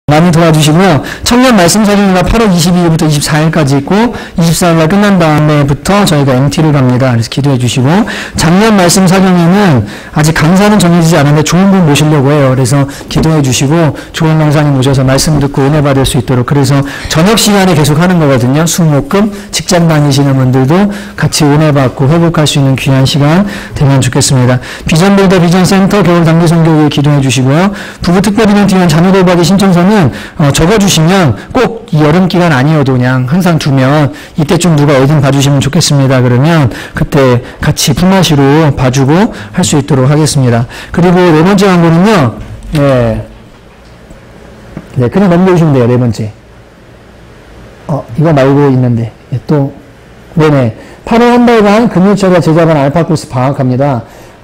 많이 도와주시고요. 청년 말씀 사진회가 8월 22일부터 24일까지 있고 24일날 끝난 다음에부터 저희가 MT를 갑니다. 그래서 기도해 주시고, 작년 말씀 사경회는 아직 강사는 정해지지 않은데 좋은 분 모시려고 해요. 그래서 기도해 주시고 좋은 강사님 모셔서 말씀 듣고 은혜 받을 수 있도록, 그래서 저녁 시간에 계속 하는 거거든요. 수목금 직장 다니시는 분들도 같이 은혜 받고 회복할 수 있는 귀한 시간 되면 좋겠습니다. 비전빌더 비전센터 겨울 단기 선교회 기도해 주시고요. 부부 특별이벤트 위한 자녀 돌보기 신청서는 적어주시면 꼭 이 여름 기간 아니어도 그냥 항상 두면 이때 좀 누가 어딘 봐주시면 좋겠습니다. 그러면 그때 같이 품앗이로 봐주고 할 수 있도록 하겠습니다. 그리고 네 번째 광고는요. 네, 그냥 넘겨주시면 돼요. 네 번째. 이거 말고 있는데 또 네네. 8월 한 달간 금요철과 제자반 알파 코스 방학합니다.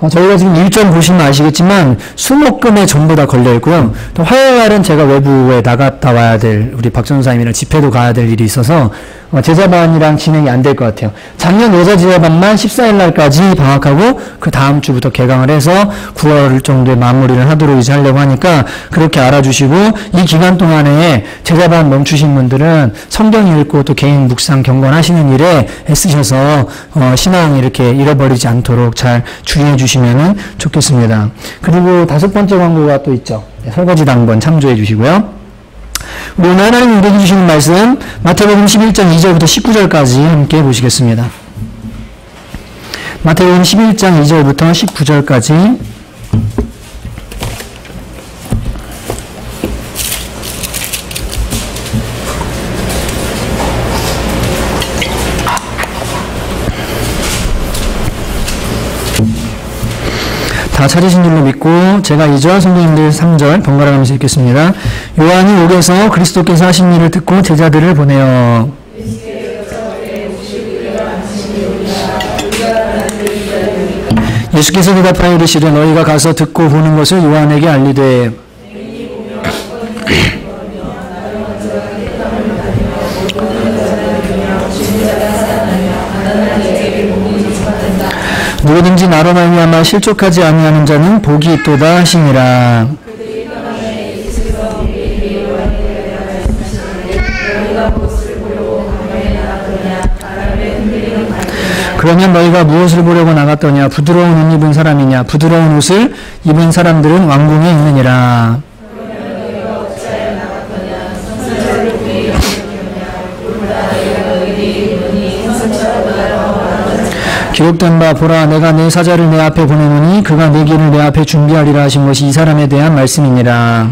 저희가 지금 일정 보시면 아시겠지만 수목금에 전부 다 걸려있고요. 또 화요일날은 제가 외부에 나갔다 와야 될, 우리 박 전사님이랑 집회도 가야 될 일이 있어서 제자반이랑 진행이 안 될 것 같아요. 작년 여자 제자반만 14일날까지 방학하고 그 다음 주부터 개강을 해서 9월 정도에 마무리를 하도록 이제 하려고 하니까 그렇게 알아주시고, 이 기간 동안에 제자반 멈추신 분들은 성경 읽고 또 개인 묵상 경건하시는 일에 애쓰셔서 신앙 이렇게 잃어버리지 않도록 잘 주의해 주시면 좋겠습니다. 그리고 다섯 번째 광고가 또 있죠. 설거지 당번 참조해 주시고요. 우리 오늘 하나님 우리에게 주시는 말씀 마태복음 11장 2절부터 19절까지 함께 보시겠습니다. 마태복음 11장 2절부터 19절까지. 다 찾으신 줄로 믿고 제가 2절, 성도님들 3절 번갈아 가면서 읽겠습니다. 요한이 옥에서 그리스도께서 하신 일을 듣고 제자들을 보내어 예수께서 대답하여 이르시되 너희가 가서 듣고 보는 것을 요한에게 알리되 누구든지 나로 말미암아 실족하지 아니하는 자는 복이 있도다 하시니라. 그러면 너희가 무엇을 보려고 나갔더냐? 부드러운 옷 입은 사람이냐? 부드러운 옷을 입은 사람들은 왕궁에 있느니라. 기록된 바 보라 내가 내 사자를 내 앞에 보내노니 그가 내 길을 내 앞에 준비하리라 하신 것이 이 사람에 대한 말씀이니라.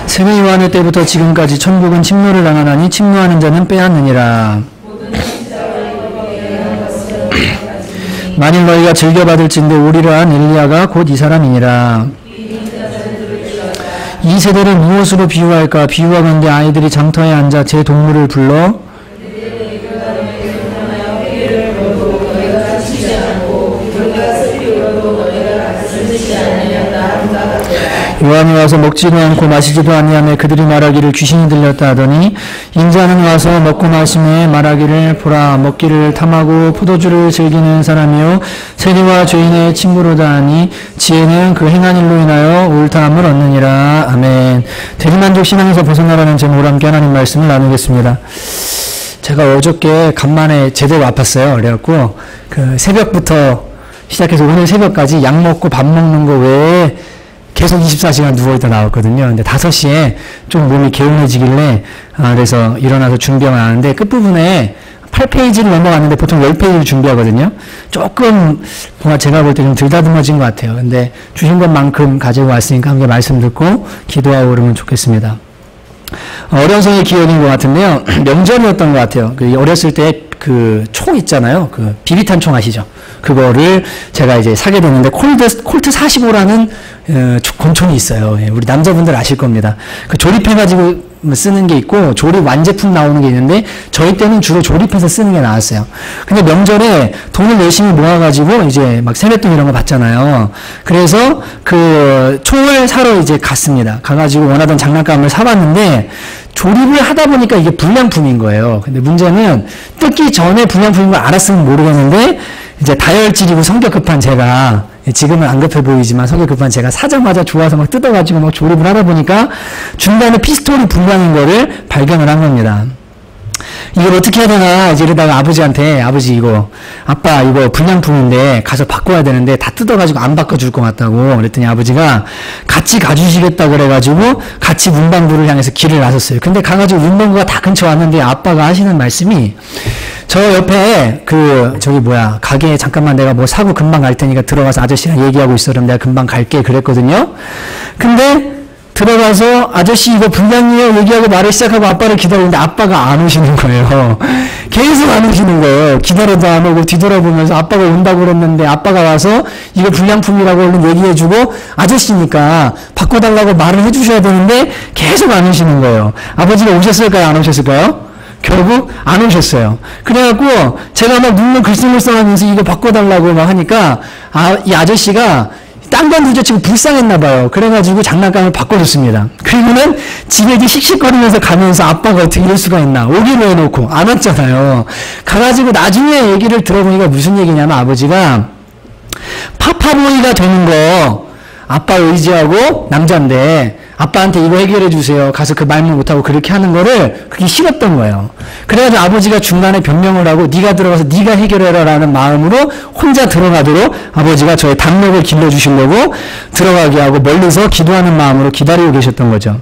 세례 요한의 때부터 지금까지 천국은 침노를 당하나니 침노하는 자는 빼앗느니라. 만일 너희가 즐겨받을진대 오리라 한 엘리야가 곧 이 사람이니라. 이 세대를 무엇으로 비유할까? 비유하건대 아이들이 장터에 앉아 제 동물을 불러 요한이 와서 먹지도 않고 마시지도 아니하며 그들이 말하기를 귀신이 들렸다 하더니 인자는 와서 먹고 마시며 말하기를 보라 먹기를 탐하고 포도주를 즐기는 사람이요 세리와 죄인의 친구로다 하니 지혜는 그 행한 일로 인하여 옳다함을 얻느니라. 아멘. 대리만족 신앙에서 벗어나라는 제목으로 함께 하나님 말씀을 나누겠습니다. 제가 어저께 간만에 제대로 아팠어요. 그래갖고 그 새벽부터 시작해서 오늘 새벽까지 약 먹고 밥 먹는 거 외에 계속 24시간 누워있다 나왔거든요. 근데 5시에 좀 몸이 개운해지길래 그래서 일어나서 준비하고 나왔는데 끝부분에 8페이지를 넘어갔는데 보통 10페이지를 준비하거든요. 조금 뭔가 제가 볼 때 좀 덜 다듬어진 것 같아요. 근데 주신 것만큼 가지고 왔으니까 함께 말씀 듣고 기도하고 그러면 좋겠습니다. 어려서의 기억인 것 같은데요. 명절이었던 것 같아요. 그 어렸을 때 그 총 있잖아요. 그 비비탄 총 아시죠? 그거를 제가 이제 사게 됐는데 콜트 45라는 권총이 있어요. 우리 남자분들 아실 겁니다. 그 조립해가지고 쓰는 게 있고 조립 완제품 나오는 게 있는데 저희 때는 주로 조립해서 쓰는 게 나왔어요. 근데 명절에 돈을 열심히 모아가지고 이제 막 세뱃돈 이런 거 받잖아요. 그래서 그 총을 사러 이제 갔습니다. 가가지고 원하던 장난감을 사봤는데 조립을 하다 보니까 이게 불량품인 거예요. 근데 문제는 뜯기 전에 불량품인 걸 알았으면 모르겠는데 이제 다혈질이고 성격 급한 제가, 지금은 안 급해 보이지만 성격 급한 제가 사자마자 좋아서 막 뜯어가지고 막 조립을 하다 보니까 중간에 피스톨이 불량인 거를 발견을 한 겁니다. 이걸 어떻게 해야 되나 이제 이러다가 아버지한테, 아버지 이거 아빠 이거 불량품인데 가서 바꿔야 되는데 다 뜯어가지고 안 바꿔줄 것 같다고 그랬더니 아버지가 같이 가주시겠다 그래가지고 같이 문방구를 향해서 길을 나섰어요. 근데 가가지고 문방구가 다 근처 왔는데 아빠가 하시는 말씀이, 저 옆에 가게에 잠깐만 내가 뭐 사고 금방 갈 테니까 들어가서 아저씨랑 얘기하고 있어. 그럼 내가 금방 갈게 그랬거든요. 근데 들어가서 아저씨 이거 불량이에요 얘기하고 말을 시작하고 아빠를 기다리는데 아빠가 안 오시는 거예요. 계속 안 오시는 거예요. 기다려도 안 오고 뒤돌아보면서 아빠가 온다고 그랬는데 아빠가 와서 이거 불량품이라고 얼른 얘기해주고 아저씨니까 바꿔달라고 말을 해주셔야 되는데 계속 안 오시는 거예요. 아버지가 오셨을까요? 안 오셨을까요? 결국 안 오셨어요. 그래갖고 제가 막 눈물 글썽글썽하면서 이거 바꿔달라고 막 하니까 이 아저씨가 딴 건 둘째치고 불쌍했나봐요. 그래가지고 장난감을 바꿔줬습니다. 그리고는 집에 이제 씩씩거리면서 가면서 아빠가 어떻게 이럴 수가 있나. 오기로 해놓고 안 왔잖아요. 가가지고 나중에 얘기를 들어보니까 무슨 얘기냐면 아버지가 파파보이가 되는 거 아빠 의지하고 남자인데 아빠한테 이거 해결해 주세요. 가서 그 말만 못하고 그렇게 하는 거를 그게 싫었던 거예요. 그래가지고 아버지가 중간에 변명을 하고 네가 들어가서 네가 해결해라 라는 마음으로 혼자 들어가도록 아버지가 저의 담력을 길러주시려고 들어가게 하고 멀리서 기도하는 마음으로 기다리고 계셨던 거죠.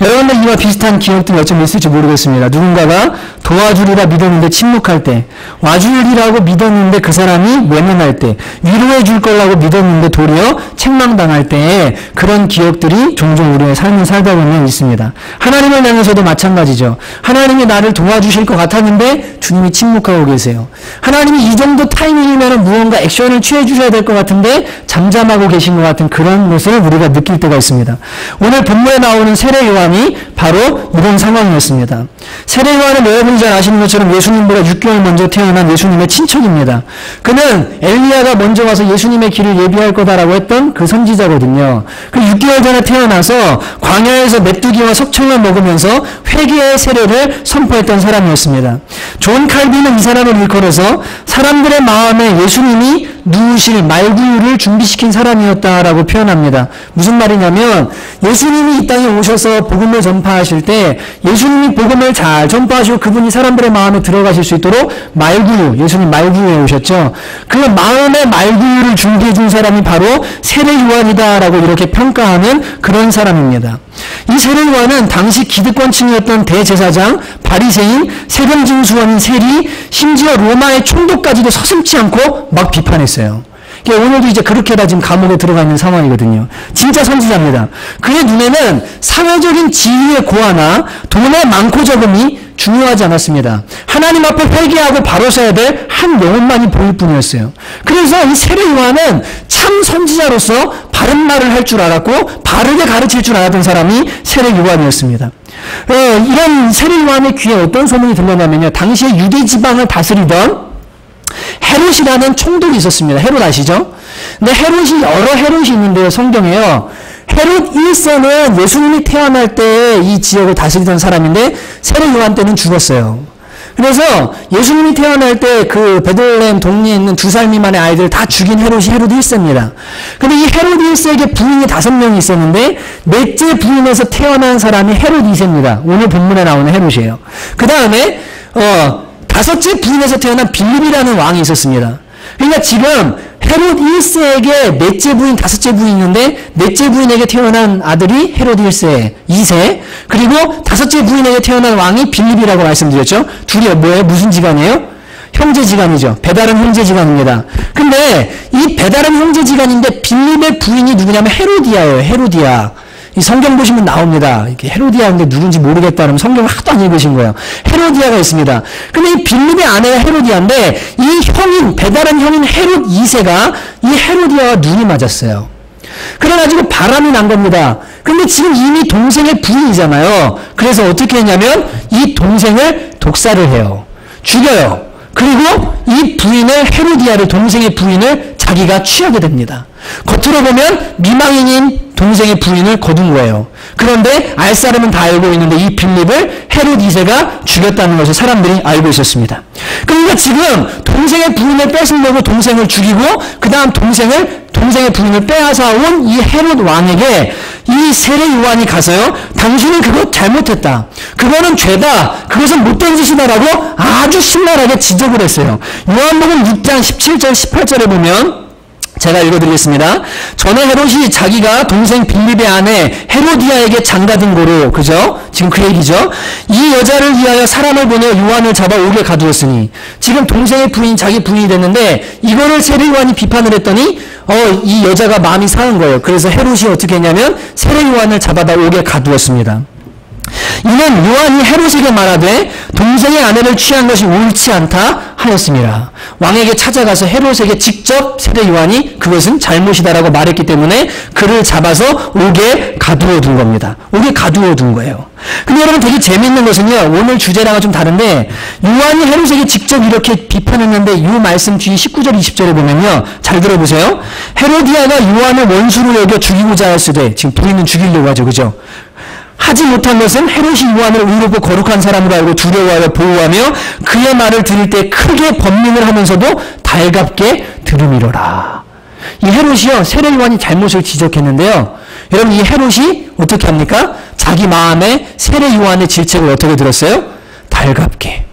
여러분들 이와 비슷한 기억들이 어쩜 있을지 모르겠습니다. 누군가가 도와주리라 믿었는데 침묵할 때, 와주리라고 믿었는데 그 사람이 외면할 때, 위로해 줄 거라고 믿었는데 도리어 책망당할 때에 그런 기억들이 종종 우리의 삶을 살다 보면 있습니다. 하나님을 향해서도 마찬가지죠. 하나님이 나를 도와주실 것 같았는데 주님이 침묵하고 계세요. 하나님이 이 정도 타이밍이면 무언가 액션을 취해 주셔야 될 것 같은데 잠잠하고 계신 것 같은 그런 것을 우리가 느낄 때가 있습니다. 오늘 본문에 나오는 세례 요한이 바로 이런 상황이었습니다. 세례 요한은 여러분이 잘 아시는 것처럼 예수님보다 6개월 먼저 태어난 예수님의 친척입니다. 그는 엘리야가 먼저 와서 예수님의 길을 예비할 거다라고 했던 그 선지자거든요. 그 6개월 전에 태어나서 광야에서 메뚜기와 석청을 먹으면서 회개의 세례를 선포했던 사람이었습니다. 존 칼빈은 이 사람을 일컬어서 사람들의 마음에 예수님이 누우실 말구유를 준비시킨 사람이었다라고 표현합니다. 무슨 말이냐면 예수님이 이 땅에 오셔서 복음을 전파하실 때 예수님이 복음을 잘 전파하시고 그분이 사람들의 마음에 들어가실 수 있도록 말구유, 예수님 말구유에 오셨죠. 그 마음의 말구유를 준비해 준 사람이 바로 세례 요한이다라고 이렇게 평가하는 그런 사람입니다. 이 세례 요한은 당시 기득권층이었던 대제사장, 바리새인, 세금 징수원인 세리, 심지어 로마의 총독까지도 서슴지 않고 막 비판했어요. 오늘도 이제 그렇게 다 지금 감옥에 들어가 있는 상황이거든요. 진짜 선지자입니다. 그의 눈에는 사회적인 지위의 고하나 돈의 많고 적음이 중요하지 않았습니다. 하나님 앞에 회개하고 바로 서야 될 한 영혼만이 보일 뿐이었어요. 그래서 이 세례 요한은 참 선지자로서 바른 말을 할 줄 알았고 바르게 가르칠 줄 알았던 사람이 세례 요한이었습니다. 이런 세례 요한의 귀에 어떤 소문이 들렸냐면요. 당시에 유대 지방을 다스리던 헤롯이라는 총독이 있었습니다. 헤롯 아시죠? 근데 헤롯이 여러 헤롯이 있는데요. 성경에요. 헤롯 1세는 예수님이 태어날 때 이 지역을 다스리던 사람인데 세례 요한 때는 죽었어요. 그래서 예수님이 태어날 때 그 베들레헴 동리에 있는 2살 미만의 아이들 다 죽인 헤롯이 헤롯 1세입니다. 근데 이 헤롯 1세에게 부인이 5명이 있었는데 넷째 부인에서 태어난 사람이 헤롯 2세입니다. 오늘 본문에 나오는 헤롯이에요. 그 다음에 5째 부인에서 태어난 빌립이라는 왕이 있었습니다. 그러니까 지금 헤롯 1세에게 넷째 부인, 5째 부인이 있는데 넷째 부인에게 태어난 아들이 헤롯 1세, 2세, 그리고 5째 부인에게 태어난 왕이 빌립이라고 말씀드렸죠. 둘이 뭐예요? 무슨 지간이에요? 형제지간이죠. 배다른 형제지간입니다. 근데 이 배다른 형제지간인데 빌립의 부인이 누구냐면 헤로디아예요. 헤로디아. 이 성경 보시면 나옵니다. 이렇게 헤로디아인데 누군지 모르겠다 그러면 성경을 하도 안 읽으신 거예요. 헤로디아가 있습니다. 근데 이 빌립의 아내가 헤로디아인데 이 형인, 배다른 형인 헤롯 2세가 이 헤로디아와 눈이 맞았어요. 그래가지고 바람이 난 겁니다. 근데 지금 이미 동생의 부인이잖아요. 그래서 어떻게 했냐면 이 동생을 독살을 해요. 죽여요. 그리고 이 부인을, 헤로디아를, 동생의 부인을 자기가 취하게 됩니다. 겉으로 보면 미망인인 동생의 부인을 거둔 거예요. 그런데 알 사람은 다 알고 있는데 이 빌립을 헤롯 2세가 죽였다는 것을 사람들이 알고 있었습니다. 그러니까 지금 동생의 부인을 뺏으려고 동생을 죽이고 그 다음 동생의 부인을 빼앗아온 이 헤롯 왕에게 이 세례 요한이 가서요, 당신은 그거 잘못했다, 그거는 죄다, 그것은 못된 짓이다라고 아주 신랄하게 지적을 했어요. 요한복음 6장 17절 18절에 보면 제가 읽어드리겠습니다. 전에 헤롯이 자기가 동생 빌립의 아내 헤로디아에게 장가든 고로, 그죠? 지금 그 얘기죠. 이 여자를 위하여 사람을 보내 요한을 잡아 옥에 가두었으니, 지금 동생의 부인, 자기 부인이 됐는데 이거를 세례 요한이 비판을 했더니 이 여자가 마음이 상한 거예요. 그래서 헤롯이 어떻게 했냐면 세례 요한을 잡아다 옥에 가두었습니다. 이는 요한이 헤롯에게 말하되 동생의 아내를 취한 것이 옳지 않다 하였습니다. 왕에게 찾아가서 헤롯에게 직접 세례 요한이 그것은 잘못이다라고 말했기 때문에 그를 잡아서 옥에 가두어 둔 겁니다. 옥에 가두어 둔 거예요. 근데 여러분 되게 재미있는 것은요, 오늘 주제랑은 좀 다른데 요한이 헤롯에게 직접 이렇게 비판했는데 이 말씀 뒤에 19절 20절에 보면요, 잘 들어보세요. 헤로디아가 요한을 원수로 여겨 죽이고자 하였으되, 지금 부인은 죽이려고 하죠, 그죠? 하지 못한 것은 헤롯이 요한을 의롭고 거룩한 사람으로 알고 두려워하여 보호하며 그의 말을 들을 때 크게 번민을 하면서도 달갑게 들음이로라. 이 헤롯이요, 세례 요한이 잘못을 지적했는데요, 여러분 이 헤롯이 어떻게 합니까? 자기 마음에 세례 요한의 질책을 어떻게 들었어요? 달게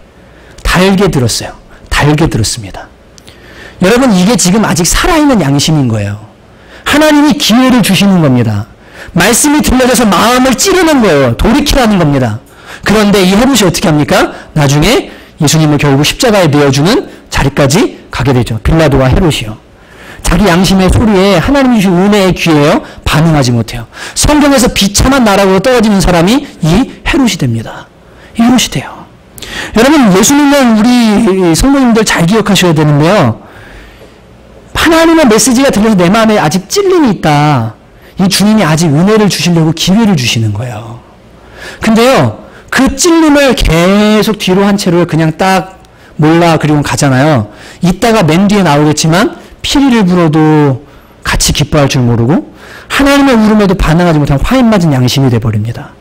들었어요. 달게 들었습니다. 여러분 이게 지금 아직 살아있는 양심인 거예요. 하나님이 기회를 주시는 겁니다. 말씀이 들려져서 마음을 찌르는 거예요. 돌이키라는 겁니다. 그런데 이 헤롯이 어떻게 합니까? 나중에 예수님을 결국 십자가에 내어주는 자리까지 가게 되죠. 빌라도와 헤롯이요. 자기 양심의 소리에 하나님이 주신 은혜의 기회에요, 반응하지 못해요. 성경에서 비참한 나라로 떨어지는 사람이 이 헤롯이 됩니다. 이 헤롯이 돼요. 여러분 예수님은 우리 성도님들 잘 기억하셔야 되는데요, 하나님의 메시지가 들려서 내 마음에 아직 찔림이 있다, 이 주님이 아직 은혜를 주시려고 기회를 주시는 거예요. 근데요, 그 찔림을 계속 뒤로 한 채로 그냥 딱 몰라 그리고 가잖아요. 이따가 맨 뒤에 나오겠지만 피리를 불어도 같이 기뻐할 줄 모르고 하나님의 울음에도 반응하지 못한 화인 맞은 양심이 돼버립니다.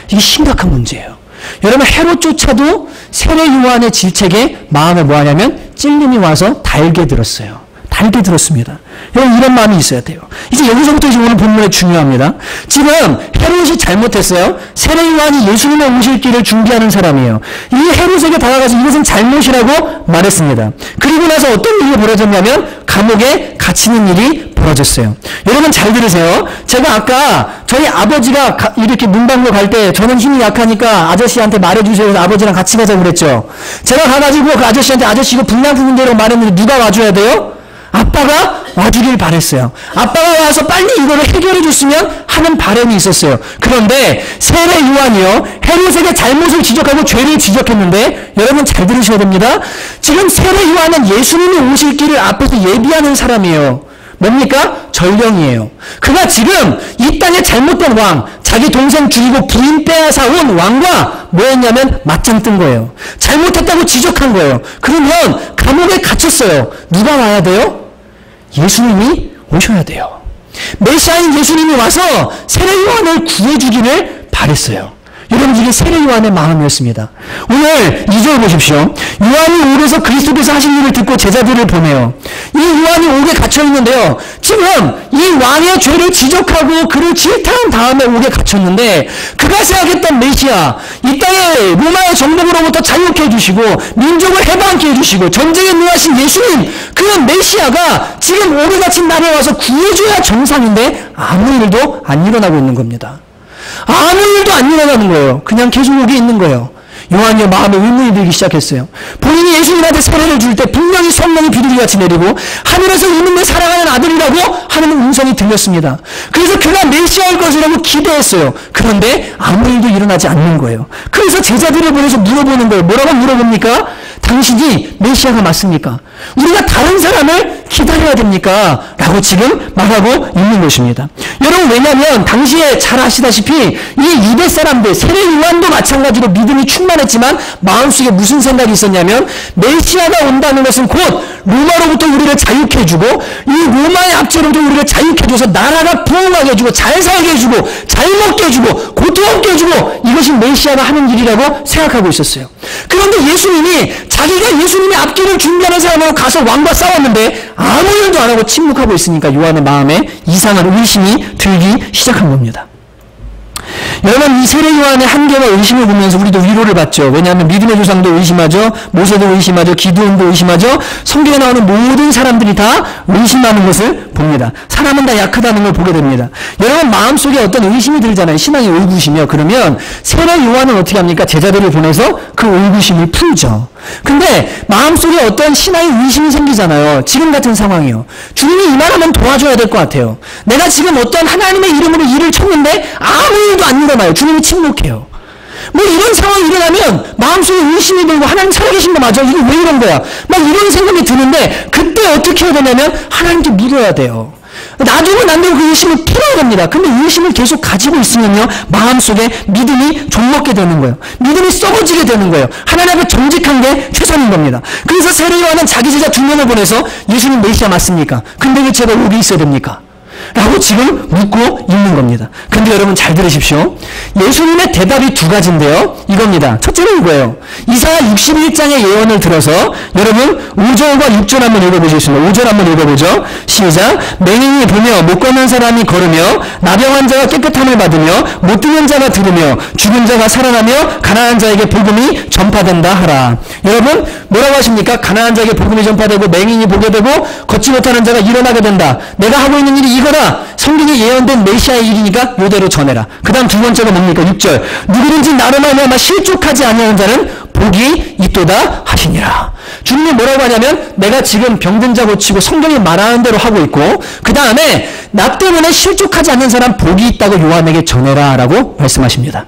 이게 심각한 문제예요. 여러분 헤롯조차도 세례 요한의 질책에 마음에 뭐하냐면 찔림이 와서 달게 들었어요. 달게 들었습니다. 여러분 이런 마음이 있어야 돼요. 이제 여기서부터 이제 오늘 본문에 중요합니다. 지금 헤롯이 잘못했어요. 세례 요한이 예수님의 오실 길을 준비하는 사람이에요. 이 헤롯에게 다가가서 이것은 잘못이라고 말했습니다. 그리고 나서 어떤 일이 벌어졌냐면 감옥에 갇히는 일이 벌어졌어요. 여러분 잘 들으세요. 제가 아까 저희 아버지가 이렇게 문방구 갈 때 저는 힘이 약하니까 아저씨한테 말해주세요. 그래서 아버지랑 같이 가자고 그랬죠. 제가 가가지고 그 아저씨한테 아저씨 이거 불량품인데라고 말했는데 누가 와줘야 돼요? 아빠가 와주길 바랬어요. 아빠가 와서 빨리 이거를 해결해 줬으면 하는 바람이 있었어요. 그런데 세례 요한이요, 헤롯에게 잘못을 지적하고 죄를 지적했는데 여러분 잘 들으셔야 됩니다. 지금 세례 요한은 예수님이 오실 길을 앞에서 예비하는 사람이에요. 뭡니까? 전령이에요. 그가 지금 이 땅에 잘못된 왕, 자기 동생 죽이고 부인 빼앗아 온 왕과 뭐였냐면 맞짱 뜬 거예요. 잘못했다고 지적한 거예요. 그러면 감옥에 갇혔어요. 누가 와야 돼요? 예수님이 오셔야 돼요. 메시아인 예수님이 와서 세례 요한을 구해주기를 바랬어요. 여러분 이게 세례 요한의 마음이었습니다. 오늘 2절 보십시오. 요한이 옥에서 그리스도께서 하신 일을 듣고 제자들을 보내요. 이 요한이 옥에 갇혀있는데요, 지금 이 왕의 죄를 지적하고 그를 질타한 다음에 옥에 갇혔는데 그가 생각했던 메시아, 이 땅에 로마의 정복으로부터 자유케 해주시고 민족을 해방케 해주시고 전쟁에 능하신 예수님, 그 메시아가 지금 옥에 갇힌 나라에 와서 구해줘야 정상인데 아무 일도 안 일어나고 있는 겁니다. 아무 일도 안 일어나는 거예요. 그냥 계속 옥에 있는 거예요. 요한이 마음에 의문이 들기 시작했어요. 본인이 예수님한테 세례를 줄 때 분명히 성령이 비둘기같이 내리고 하늘에서 이놈을 사랑하는 아들이라고 하는 음성이 들렸습니다. 그래서 그가 메시아일 것이라고 기대했어요. 그런데 아무 일도 일어나지 않는 거예요. 그래서 제자들을 보내서 물어보는 거예요. 뭐라고 물어봅니까? 당신이 메시아가 맞습니까? 우리가 다른 사람을 기다려야 됩니까? 라고 지금 말하고 있는 것입니다. 여러분 왜냐하면 당시에 잘 아시다시피 이 유대 사람들, 세례 요한도 마찬가지로 믿음이 충만했지만 마음속에 무슨 생각이 있었냐면 메시아가 온다는 것은 곧 로마로부터 우리를 자유케 해주고 이 로마의 압제로부터 우리를 자유케 해줘서 나라가 부흥하게 해주고 잘 살게 해주고 잘 먹게 해주고 고통 없게 해주고 이것이 메시아가 하는 일이라고 생각하고 있었어요. 그런데 예수님이 자기가 예수님의 앞길을 준비하는 사람하고 가서 왕과 싸웠는데 아무 일도 안 하고 침묵하고 있으니까 요한의 마음에 이상한 의심이 들기 시작한 겁니다. 여러분, 이 세례 요한의 한계와 의심을 보면서 우리도 위로를 받죠. 왜냐하면 믿음의 조상도 의심하죠. 모세도 의심하죠. 기드온도 의심하죠. 성경에 나오는 모든 사람들이 다 의심하는 것을 봅니다. 사람은 다 약하다는 걸 보게 됩니다. 여러분, 마음속에 어떤 의심이 들잖아요. 신앙이 의구심이요. 그러면 세례 요한은 어떻게 합니까? 제자들을 보내서 그 의구심을 풀죠. 근데 마음속에 어떤 신앙의 의심이 생기잖아요. 지금 같은 상황이요. 주님이 이만하면 도와줘야 될 것 같아요. 내가 지금 어떤 하나님의 이름으로 일을 쳤는데 아무 일도 안 일어나요. 주님이 침묵해요. 뭐 이런 상황이 일어나면 마음속에 의심이 들고 하나님 살아계신 거 맞아? 이게 왜 이런 거야? 막 이런 생각이 드는데 그때 어떻게 해야 되냐면 하나님께 물어야 돼요. 놔두면 안 되고 그 의심을 풀어야 됩니다. 근데 의심을 계속 가지고 있으면요, 마음속에 믿음이 좀먹게 되는 거예요. 믿음이 썩어지게 되는 거예요. 하나님 앞에 정직한 게 최선인 겁니다. 그래서 세례 요한은 자기 제자 2명을 보내서 예수님 메시아 맞습니까? 근데 왜 제가 여기 있어야 됩니까? 라고 지금 묻고 있는 겁니다. 근데 여러분 잘 들으십시오. 예수님의 대답이 2가지인데요. 이겁니다. 첫째는 이거예요. 이사야 61장의 예언을 들어서 여러분 5절과 6절 한번 읽어보시겠습니다. 5절 한번 읽어보죠. 시작. 맹인이 보며 못 걷는 사람이 걸으며 나병한 자가 깨끗함을 받으며 못 듣는 자가 들으며 죽은 자가 살아나며 가난한 자에게 복음이 전파된다 하라. 여러분 뭐라고 하십니까? 가난한 자에게 복음이 전파되고 맹인이 보게 되고 걷지 못하는 자가 일어나게 된다. 내가 하고 있는 일이 이거다. 성경에 예언된 메시아의 일이니까 요대로 전해라. 그 다음 2번째가 뭡니까? 6절. 누구든지 나로 말미암아 실족하지 아니하는 자는 복이 있도다 하시니라. 주님이 뭐라고 하냐면 내가 지금 병든 자 고치고 성경이 말하는 대로 하고 있고 그 다음에 나 때문에 실족하지 않는 사람 복이 있다고 요한에게 전해라 라고 말씀하십니다.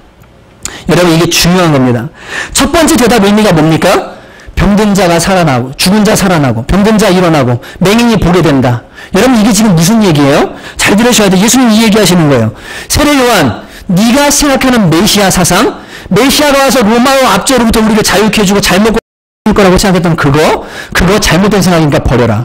여러분 이게 중요한 겁니다. 첫 번째 대답 의미가 뭡니까? 병든 자가 살아나고 죽은 자 살아나고 병든 자 일어나고 맹인이 보게 된다. 여러분 이게 지금 무슨 얘기예요? 잘 들으셔야 돼요. 예수님 이 얘기하시는 거예요. 세례 요한, 네가 생각하는 메시아 사상, 메시아가 와서 로마와 압제로부터 우리를 자유케 해주고 잘 먹고 거라고 생각했던 그거 잘못된 생각이니까 버려라.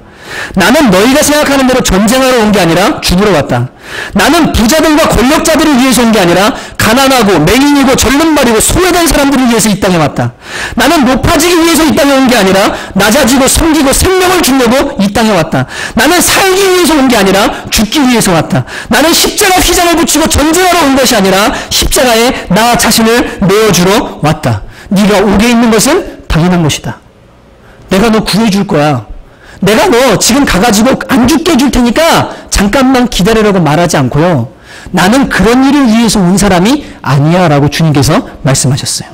나는 너희가 생각하는 대로 전쟁하러 온 게 아니라 죽으러 왔다. 나는 부자들과 권력자들을 위해서 온 게 아니라 가난하고 맹인이고 절름발이고 소외된 사람들을 위해서 이 땅에 왔다. 나는 높아지기 위해서 이 땅에 온 게 아니라 낮아지고 섬기고 생명을 주려고 이 땅에 왔다. 나는 살기 위해서 온 게 아니라 죽기 위해서 왔다. 나는 십자가 휘장을 붙이고 전쟁하러 온 것이 아니라 십자가에 나 자신을 내어주러 왔다. 네가 오게 있는 것은 당연한 것이다. 내가 너 구해줄 거야. 내가 너 지금 가가지고 안 죽게 해줄 테니까 잠깐만 기다리라고 말하지 않고요. 나는 그런 일을 위해서 온 사람이 아니야 라고 주님께서 말씀하셨어요.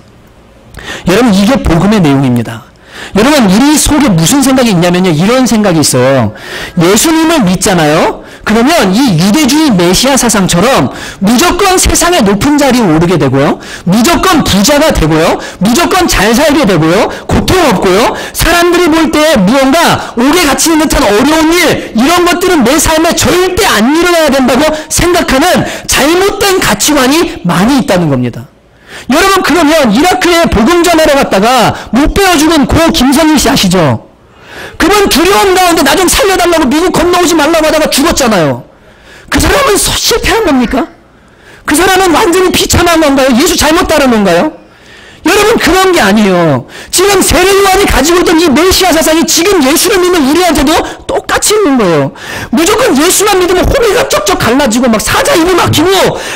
여러분 이게 복음의 내용입니다. 여러분 우리 속에 무슨 생각이 있냐면요. 이런 생각이 있어요. 예수님을 믿잖아요. 그러면 이 유대주의 메시아 사상처럼 무조건 세상의 높은 자리에 오르게 되고요. 무조건 부자가 되고요. 무조건 잘 살게 되고요. 고통 없고요. 사람들이 볼 때 무언가 옥에 갇히는 듯한 어려운 일 이런 것들은 내 삶에 절대 안 일어나야 된다고 생각하는 잘못된 가치관이 많이 있다는 겁니다. 여러분 그러면 이라크에 복음 전하러 갔다가 못 베어 죽은 고 김성일 씨 아시죠? 그분 두려움 가운데 나 좀 살려달라고 미국 건너오지 말라고 하다가 죽었잖아요. 그 사람은 실패한 겁니까? 그 사람은 완전히 비참한 건가요? 예수 잘못 따른 건가요? 여러분 그런 게 아니에요. 지금 세례 요한이 가지고 있던 이 메시아 사상이 지금 예수를 믿는 우리한테도 똑같이 있는 거예요. 무조건 예수만 믿으면 호미가 쩍쩍 갈라지고 막 사자 입을 막히고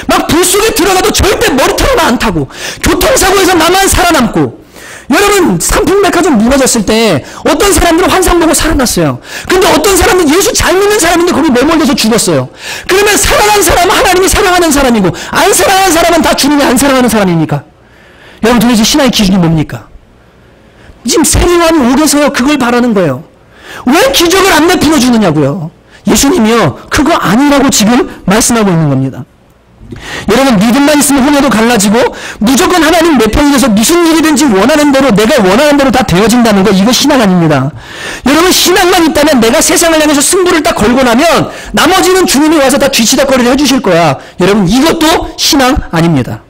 막 불 속에 들어가도 절대 머리털은 안 타고 교통사고에서 나만 살아남고 여러분 삼풍백화점 무너졌을 때 어떤 사람들은 환상 보고 살아났어요. 근데 어떤 사람은 예수 잘 믿는 사람인데 거기 매몰려서 죽었어요. 그러면 살아난 사람은 하나님이 사랑하는 사람이고 안 사랑하는 사람은 다 주님이 안 사랑하는 사람입니까? 여러분 도대체 신앙의 기준이 뭡니까? 지금 세례 요한이 오게서요 그걸 바라는 거예요. 왜 기적을 안 베풀어 주느냐고요. 예수님이요 그거 아니라고 지금 말씀하고 있는 겁니다. 여러분 믿음만 있으면 혼에도 갈라지고 무조건 하나님 내 편이 돼서 무슨 일이든지 원하는 대로 내가 원하는 대로 다 되어진다는 거 이거 신앙 아닙니다. 여러분 신앙만 있다면 내가 세상을 향해서 승부를 딱 걸고 나면 나머지는 주님이 와서 다 뒤치다거리를 해주실 거야. 여러분 이것도 신앙 아닙니다.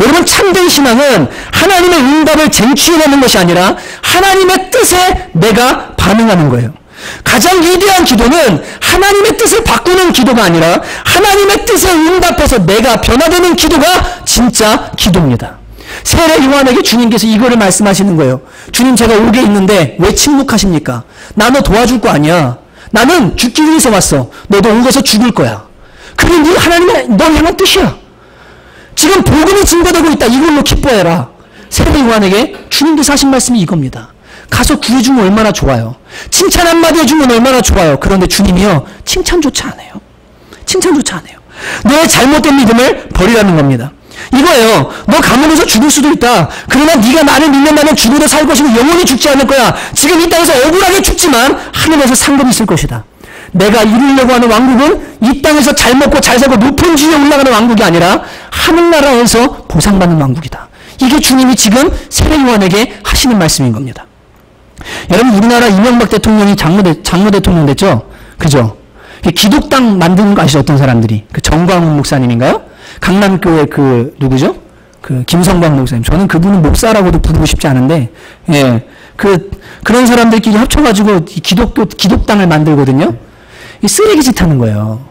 여러분 참된 신앙은 하나님의 응답을 쟁취해내는 것이 아니라 하나님의 뜻에 내가 반응하는 거예요. 가장 위대한 기도는 하나님의 뜻을 바꾸는 기도가 아니라 하나님의 뜻에 응답해서 내가 변화되는 기도가 진짜 기도입니다. 세례 요한에게 주님께서 이거를 말씀하시는 거예요. 주님, 제가 옥에 있는데 왜 침묵하십니까? 나 너 도와줄 거 아니야. 나는 죽기 위해서 왔어. 너도 옥에서 죽을 거야. 그게 네 하나님의 널 향한 뜻이야. 지금 복음이 증거되고 있다. 이걸로 기뻐해라. 세례 요한에게 주님께서 하신 말씀이 이겁니다. 가서 구해주면 얼마나 좋아요. 칭찬 한마디 해주면 얼마나 좋아요. 그런데 주님이요, 칭찬조차 안 해요. 칭찬조차 안 해요. 너의 잘못된 믿음을 버리라는 겁니다. 이거예요. 너 감옥에서 죽을 수도 있다. 그러나 네가 나를 믿는다면 죽어도 살 것이고 영원히 죽지 않을 거야. 지금 이 땅에서 억울하게 죽지만 하늘에서 상급이 있을 것이다. 내가 이루려고 하는 왕국은 이 땅에서 잘 먹고 잘 살고 높은 지위에 올라가는 왕국이 아니라 하늘나라에서 보상받는 왕국이다. 이게 주님이 지금 세례 요한에게 하시는 말씀인 겁니다. 여러분, 우리나라 이명박 대통령이 장로 대통령 됐죠? 그죠? 기독당 만드는 거 아시죠? 어떤 사람들이? 그 정광훈 목사님인가요? 강남교회 누구죠? 김성광 목사님. 저는 그분은 목사라고도 부르고 싶지 않은데, 예. 그런 사람들끼리 합쳐가지고 기독당을 만들거든요? 이 쓰레기짓 하는 거예요.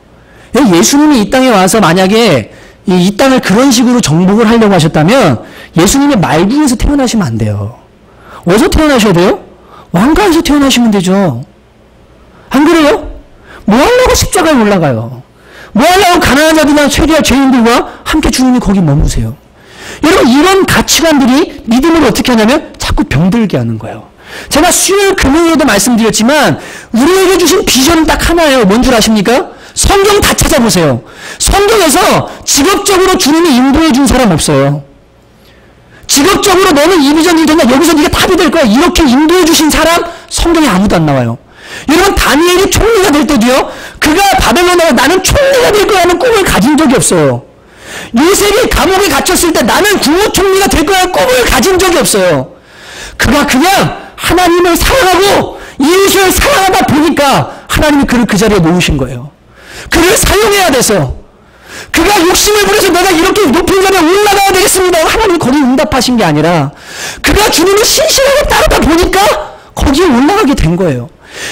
예수님이 이 땅에 와서 만약에 이 땅을 그런 식으로 정복을 하려고 하셨다면 예수님의 말궁에서 태어나시면 안 돼요. 어디서 태어나셔야 돼요? 왕가에서 태어나시면 되죠. 안 그래요? 뭐 하려고 십자가에 올라가요? 뭐 하려고 가난한 자들이나 최대한 죄인들과 함께 주님이 거기 머무세요? 여러분, 이런 가치관들이 믿음을 어떻게 하냐면 자꾸 병들게 하는 거예요. 제가 수요일 금요일에도 말씀드렸지만 우리에게 주신 비전은 딱 하나예요. 뭔 줄 아십니까? 성경 다 찾아보세요. 성경에서 직업적으로 주님이 인도해 준 사람 없어요. 직업적으로 너는 이 비전 이루냐, 여기서 네가 답이 될 거야, 이렇게 인도해 주신 사람 성경에 아무도 안 나와요. 여러분, 다니엘이 총리가 될 때도요, 그가 바벨론에 와 나는 총리가 될 거라는 꿈을 가진 적이 없어요. 요셉이 감옥에 갇혔을 때 나는 국무총리가 될 거라는 꿈을 가진 적이 없어요. 그가 그냥 하나님을 사랑하고 이웃을 사랑하다 보니까 하나님이 그를 그 자리에 놓으신 거예요. 그를 사용해야 돼서. 그가 욕심을 부려서 내가 이렇게 높은 자리에 올라가야 되겠습니다. 하나님이 거기 응답하신 게 아니라 그가 주님을 신실하게 따르다 보니까 거기에 올라가게 된 거예요.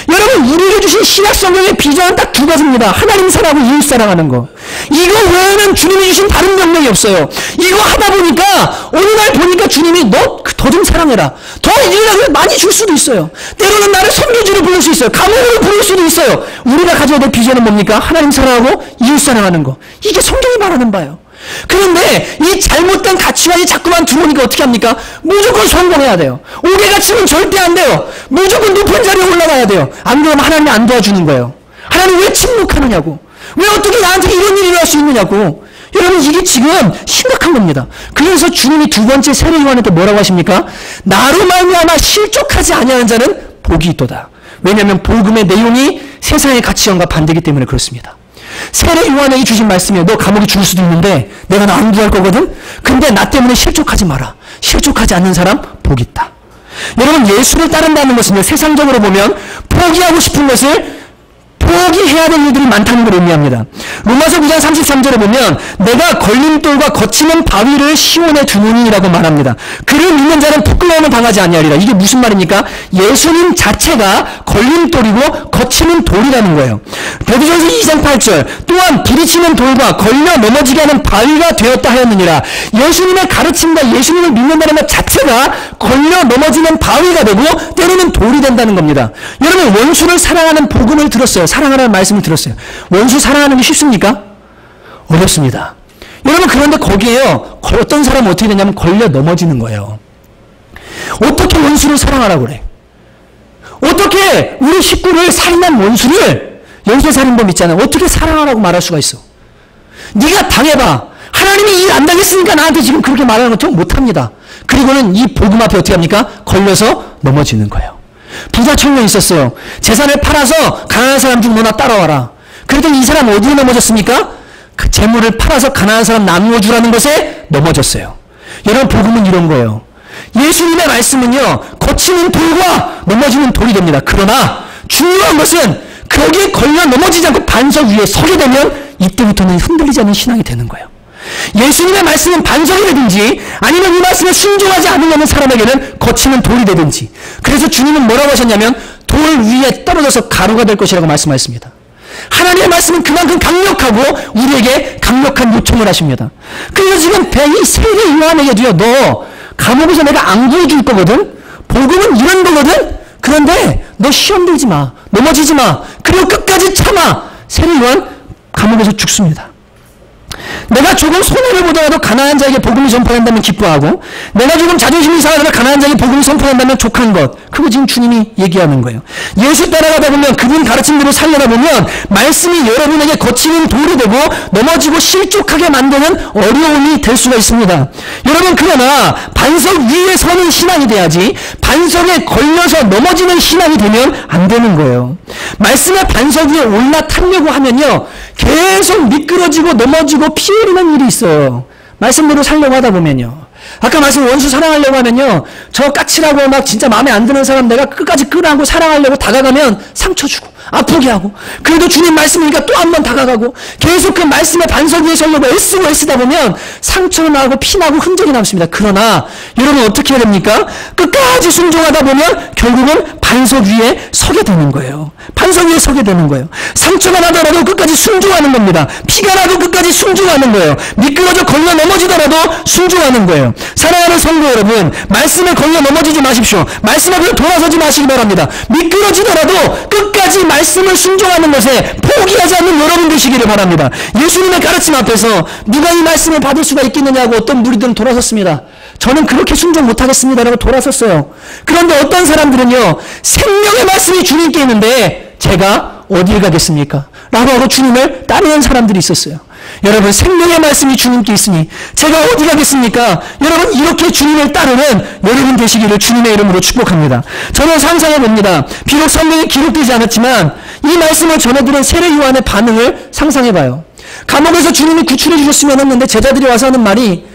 여러분, 우리에게 주신 신약 성경의 비전은 딱 두 가지입니다. 하나님 사랑하고 이웃 사랑하는 거. 이거 외에는 주님이 주신 다른 명령이 없어요. 이거 하다 보니까 어느 날 보니까 주님이 너 더 좀 사랑해라. 더 일을 많이 줄 수도 있어요. 때로는 나를 선교지로 부를 수 있어요. 감옥으로 부를 수도 있어요. 우리가 가져야 될 비전은 뭡니까? 하나님 사랑하고 이웃 사랑하는 거. 이게 성경이 말하는 바예요. 그런데 이 잘못된 가치관이 자꾸만 들어오니까 어떻게 합니까? 무조건 성공해야 돼요. 옥에 갇히면 절대 안 돼요. 무조건 높은 자리에 올라가야 돼요. 안 그러면 하나님이 안 도와주는 거예요. 하나님 왜 침묵하느냐고. 왜 어떻게 나한테 이런 일이 일어날 수 있느냐고. 여러분, 이게 지금 심각한 겁니다. 그래서 주님이 두 번째 세례 요한한테 뭐라고 하십니까? 나로 말미암아 실족하지 아니하는 자는 복이 있도다. 왜냐하면 복음의 내용이 세상의 가치관과 반대이기 때문에 그렇습니다. 세례 요한에게 주신 말씀이에요. 너 감옥에 죽을 수도 있는데 내가 너 안 구할 거거든? 근데 나 때문에 실족하지 마라. 실족하지 않는 사람 복 있다. 여러분, 예수를 따른다는 것은 세상적으로 보면 포기하고 싶은 것을 포기해야 될 일들이 많다는 걸 의미합니다. 로마서 9장 33절에 보면 내가 걸림돌과 거치는 바위를 시온에 두노니라고 말합니다. 그를 믿는 자는 부끄러움을 당하지 아니하리라. 이게 무슨 말입니까? 예수님 자체가 걸림돌이고 거치는 돌이라는 거예요. 베드로전서 2장 8절 또한 부딪히는 돌과 걸려 넘어지게 하는 바위가 되었다 하였느니라. 예수님의 가르침과 예수님을 믿는다는 것 자체가 걸려 넘어지는 바위가 되고 때로는 돌이 된다는 겁니다. 여러분, 원수를 사랑하는 복음을 들었어요. 사랑하라는 말씀을 들었어요. 원수 사랑하는 게 쉽습니까? 어렵습니다. 여러분, 그런데 거기에요, 어떤 사람은 어떻게 되냐면 걸려 넘어지는 거예요. 어떻게 원수를 사랑하라고 그래? 어떻게 우리 식구를 살인한 원수를, 연쇄살인범 있잖아요. 어떻게 사랑하라고 말할 수가 있어? 네가 당해봐. 하나님이 일 안 당했으니까 나한테 지금 그렇게 말하는 거 좀 못합니다. 그리고는 이 복음 앞에 어떻게 합니까? 걸려서 넘어지는 거예요. 부자 청년이 있었어요. 재산을 팔아서 가난한 사람 중 너나 따라와라. 그랬더니 이 사람 어디에 넘어졌습니까? 그 재물을 팔아서 가난한 사람 나누어 주라는 것에 넘어졌어요. 여러분, 복음은 이런 거예요. 예수님의 말씀은요, 거치는 돌과 넘어지는 돌이 됩니다. 그러나 중요한 것은 거기에 걸려 넘어지지 않고 반석 위에 서게 되면 이때부터는 흔들리지 않는 신앙이 되는 거예요. 예수님의 말씀은 반석이 되든지 아니면 이 말씀에 순종하지 않으려는 사람에게는 거치는 돌이 되든지. 그래서 주님은 뭐라고 하셨냐면 돌 위에 떨어져서 가루가 될 것이라고 말씀하셨습니다. 하나님의 말씀은 그만큼 강력하고 우리에게 강력한 요청을 하십니다. 그래서 지금 이 세례 요한에게도요, 너 감옥에서 내가 안 구해줄 거거든? 복음은 이런 거거든? 그런데 너 시험 들지 마. 넘어지지 마. 그리고 끝까지 참아. 세례 요한 감옥에서 죽습니다. 내가 조금 손해를 보더라도 가난한 자에게 복음을 전파한다면 기뻐하고, 내가 조금 자존심이 상하더라도 가난한 자에게 복음을 선포한다면 족한 것. 그거 지금 주님이 얘기하는 거예요. 예수 따라가다 보면, 그분 가르침대로 살려다 보면 말씀이 여러분에게 거치는 돌이 되고 넘어지고 실족하게 만드는 어려움이 될 수가 있습니다. 여러분, 그러나 반석 위에 서는 신앙이 돼야지 반석에 걸려서 넘어지는 신앙이 되면 안 되는 거예요. 말씀의 반석 위에 올라타려고 하면요, 계속 미끄러지고 넘어지고 피 흘리는 일이 있어요. 말씀대로 살려고 하다 보면요. 아까 말씀 원수 사랑하려고 하면요, 저 까칠하고 막 진짜 마음에 안 드는 사람 내가 끝까지 끌어안고 사랑하려고 다가가면 상처 주고 아프게 하고, 그래도 주님 말씀이니까 또 한 번 다가가고 계속 그 말씀의 반석 위에 서려고 애쓰다 보면 상처 나고 피 나고 흔적이 남습니다. 그러나 여러분 어떻게 해야 됩니까? 끝까지 순종하다 보면 결국은 반석 위에 서게 되는 거예요. 반석 위에 서게 되는 거예요. 상처가 나더라도 끝까지 순종하는 겁니다. 피가 나도 끝까지 순종하는 거예요. 미끄러져 걸려 넘어지더라도 순종하는 거예요. 사랑하는 성도 여러분, 말씀에 걸려 넘어지지 마십시오. 말씀 앞에 돌아서지 마시기 바랍니다. 미끄러지더라도 끝까지 말씀을 순종하는 것에 포기하지 않는 여러분 되시기를 바랍니다. 예수님의 가르침 앞에서 누가 이 말씀을 받을 수가 있겠느냐고 어떤 무리들은 돌아섰습니다. 저는 그렇게 순종 못하겠습니다라고 돌아섰어요. 그런데 어떤 사람들은요, 생명의 말씀이 주님께 있는데 제가 어딜 가겠습니까? 라고 하고 주님을 따르는 사람들이 있었어요. 여러분, 생명의 말씀이 주님께 있으니 제가 어디 가겠습니까? 여러분, 이렇게 주님을 따르는 여러분 되시기를 주님의 이름으로 축복합니다. 저는 상상해 봅니다. 비록 성경에 기록되지 않았지만 이 말씀을 전해들은 세례 요한의 반응을 상상해 봐요. 감옥에서 주님이 구출해 주셨으면 했는데 제자들이 와서 하는 말이,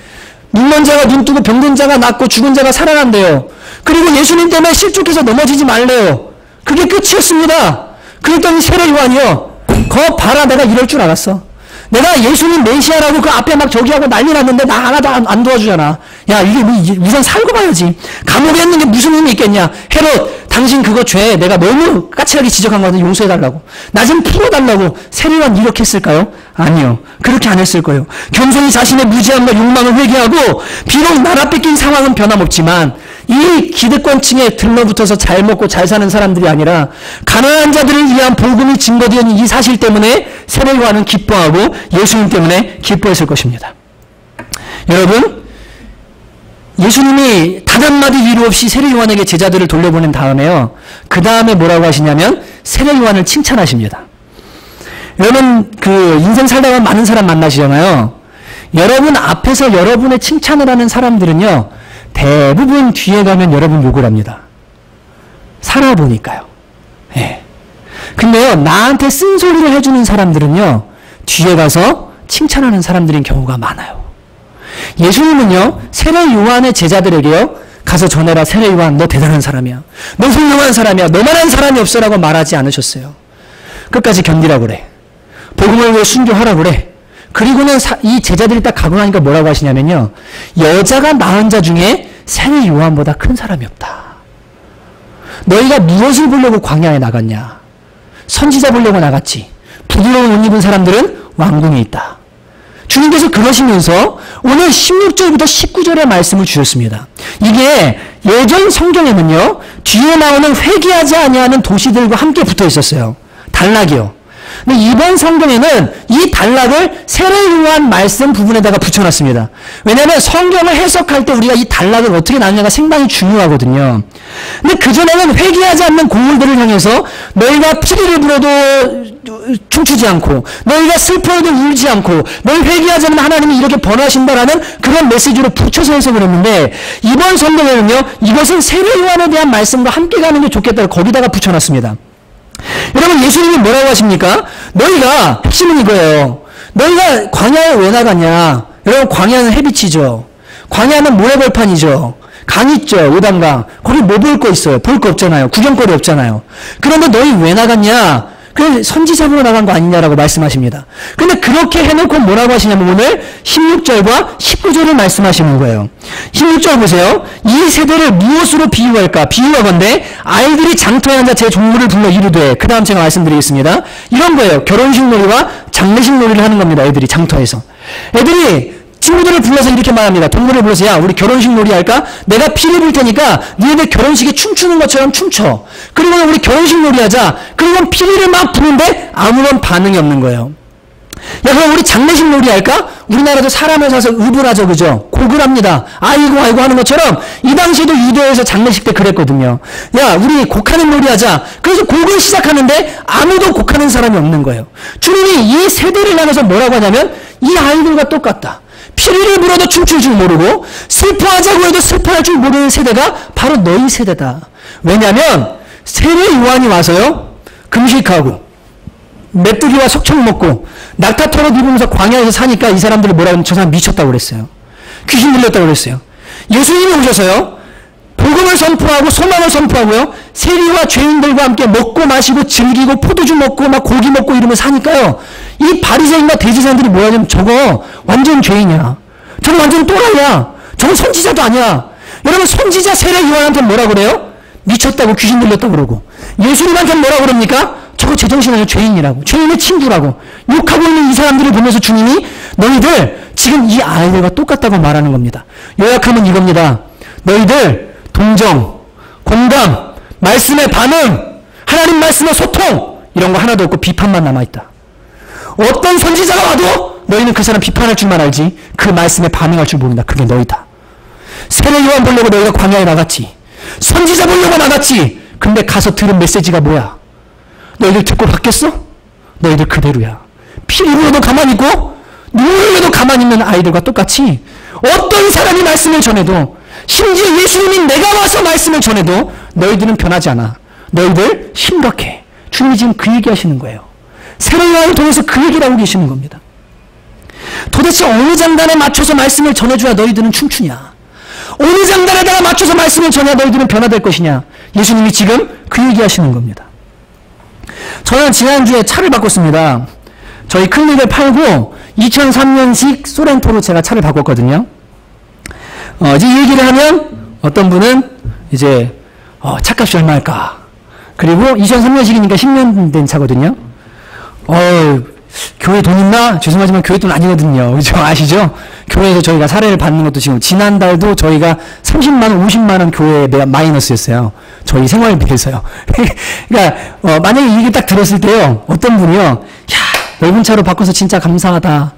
눈먼 자가 눈 뜨고 병든 자가 낫고 죽은 자가 살아난대요. 그리고 예수님 때문에 실족해서 넘어지지 말래요. 그게 끝이었습니다. 그랬더니 세례 요한이요, 거 봐라, 내가 이럴 줄 알았어. 내가 예수님 메시아라고 그 앞에 막 저기하고 난리 났는데 나 하나도 안 도와주잖아. 야, 이게 우선 살고 봐야지. 감옥에 있는 게 무슨 의미 있겠냐. 헤롯, 당신 그거 죄 내가 너무 까칠하게 지적한 거는 용서해달라고, 나 좀 풀어달라고. 세례 요한 이렇게 했을까요? 아니요. 그렇게 안 했을 거예요. 겸손히 자신의 무지함과 욕망을 회개하고, 비록 나라 뺏긴 상황은 변함없지만 이 기득권층에 들러붙어서 잘 먹고 잘 사는 사람들이 아니라 가난한 자들을 위한 복음이 증거되는 이 사실 때문에 세례 요한은 기뻐하고 예수님 때문에 기뻐했을 것입니다. 여러분, 예수님이 단 한마디 위로 없이 세례 요한에게 제자들을 돌려보낸 다음에요, 그 다음에 뭐라고 하시냐면 세례 요한을 칭찬하십니다. 여러분, 그 인생 살다가 많은 사람 만나시잖아요. 여러분 앞에서 여러분의 칭찬을 하는 사람들은요, 대부분 뒤에 가면 여러분 욕을 합니다. 살아보니까요. 예. 근데요, 나한테 쓴소리를 해주는 사람들은요, 뒤에 가서 칭찬하는 사람들인 경우가 많아요. 예수님은요, 세례 요한의 제자들에게요, 가서 전해라. 세례 요한, 너 대단한 사람이야. 너 훌륭한 사람이야. 너만한 사람이 없어라고 말하지 않으셨어요. 끝까지 견디라고 그래. 복음을 위해 순교하라고 그래. 그리고는 이 제자들이 딱 가고 나니까 뭐라고 하시냐면요, 여자가 낳은 자 중에 세례 요한보다 큰 사람이 없다. 너희가 무엇을 보려고 광야에 나갔냐? 선지자 보려고 나갔지. 부드러운 옷 입은 사람들은 왕궁에 있다. 주님께서 그러시면서 오늘 16절부터 19절의 말씀을 주셨습니다. 이게 예전 성경에는요, 뒤에 나오는 회개하지 아니하는 도시들과 함께 붙어 있었어요. 단락이요. 근데 이번 성경에는 이 단락을 세례 요한 말씀 부분에다가 붙여놨습니다. 왜냐하면 성경을 해석할 때 우리가 이 단락을 어떻게 나누냐가 상당히 중요하거든요. 근데 그전에는 회개하지 않는 고울들을 향해서 너희가 피리를 불어도 춤추지 않고, 너희가 슬퍼해도 울지 않고, 너희 회개하지 않으면 하나님이 이렇게 번하신다라는 그런 메시지로 붙여서 해석을 했는데, 이번 성경에는요, 이것은 세례 요한에 대한 말씀과 함께 가는 게 좋겠다고 거기다가 붙여놨습니다. 여러분, 예수님이 뭐라고 하십니까? 너희가, 핵심은 이거예요. 너희가 광야에 왜 나가냐? 여러분, 광야는 해비치죠. 광야는 모래벌판이죠. 강 있죠. 요단강. 거기 뭐 볼 거 있어요? 볼 거 없잖아요. 구경거리 없잖아요. 그런데 너희 왜 나갔냐? 그 선지자로 나간 거 아니냐라고 말씀하십니다. 근데 그렇게 해놓고 뭐라고 하시냐면 오늘 16절과 19절을 말씀하시는 거예요. 16절 보세요. 이 세대를 무엇으로 비유할까? 비유하건대 아이들이 장터에 앉아 제 종물을 불러 이르되, 그 다음 제가 말씀드리겠습니다. 이런 거예요. 결혼식 놀이와 장례식 놀이를 하는 겁니다. 애들이 장터에서. 애들이 친구들을 불러서 이렇게 말합니다. 동물을 불러서 야, 우리 결혼식 놀이 할까? 내가 피를 불 테니까 니네들 결혼식에 춤추는 것처럼 춤춰. 그리고 우리 결혼식 놀이 하자. 그리고 피리를 막 부는데 아무런 반응이 없는 거예요. 야, 그럼 우리 장례식 놀이 할까? 우리나라도 사람을 사서 읍을 하죠, 그죠? 곡을 합니다. 아이고 아이고 하는 것처럼 이 당시에도 유대에서 장례식 때 그랬거든요. 야, 우리 곡하는 놀이 하자. 그래서 곡을 시작하는데 아무도 곡하는 사람이 없는 거예요. 주님이 이 세대를 나눠서 뭐라고 하냐면 이 아이들과 똑같다. 피리를 불어도 춤출 줄 모르고 슬퍼하자고 해도 슬퍼할 줄 모르는 세대가 바로 너희 세대다. 왜냐하면 세례 요한이 와서요, 금식하고 메뚜기와 석청 먹고 낙타 털어 입으면서 광야에서 사니까 이 사람들이 뭐라고 하면 저 사람 미쳤다고 그랬어요. 귀신 들렸다고 그랬어요. 예수님이 오셔서요, 복음을 선포하고 소망을 선포하고요, 세리와 죄인들과 함께 먹고 마시고 즐기고 포도주 먹고 막 고기 먹고 이러면 사니까요, 이 바리새인과 대제사장들이 뭐라 하냐면 저거 완전 죄인이야. 저거 완전 또라이야. 저거 선지자도 아니야. 여러분, 선지자 세례 요한한테 뭐라 그래요? 미쳤다고, 귀신 들렸다고 그러고, 예수님한테 뭐라 그럽니까? 저거 제정신 아니야, 죄인이라고, 죄인의 친구라고 욕하고 있는 이 사람들을 보면서 주님이 너희들 지금 이 아이들과 똑같다고 말하는 겁니다. 요약하면 이겁니다. 너희들 동정, 공감, 말씀의 반응, 하나님 말씀의 소통, 이런 거 하나도 없고 비판만 남아있다. 어떤 선지자가 와도 너희는 그 사람 비판할 줄만 알지 그 말씀에 반응할 줄 모른다. 그게 너희다. 세례 요한 보려고 너희가 광야에 나갔지. 선지자 보려고 나갔지. 근데 가서 들은 메시지가 뭐야? 너희들 듣고 바뀌었어? 너희들 그대로야. 피를 흘려도 가만히 있고 눈물을 흘려도 가만히 있는 아이들과 똑같이 어떤 사람이 말씀을 전해도, 심지어 예수님이 내가 와서 말씀을 전해도 너희들은 변하지 않아. 너희들 심각해. 주님이 지금 그 얘기 하시는 거예요. 세례 요한을 통해서 그 얘기를 하고 계시는 겁니다. 도대체 어느 장단에 맞춰서 말씀을 전해줘야 너희들은 춤추냐? 어느 장단에다가 맞춰서 말씀을 전해야 너희들은 변화될 것이냐? 예수님이 지금 그 얘기 하시는 겁니다. 저는 지난주에 차를 바꿨습니다. 저희 클릭을 팔고 2003년식 소렌토로 제가 차를 바꿨거든요. 이제 이 얘기를 하면 어떤 분은 이제 차값이 얼마일까? 그리고 2003년식이니까 10년 된 차거든요. 교회 돈 있나? 죄송하지만 교회 돈 아니거든요. 그죠? 아시죠? 교회에서 저희가 사례를 받는 것도 지금 지난달도 저희가 30만원, 50만원 교회에 마이너스였어요. 저희 생활비에서요. 그러니까 만약에 이게 딱 들었을 때요, 어떤 분이요, 야, 넓은 차로 바꿔서 진짜 감사하다.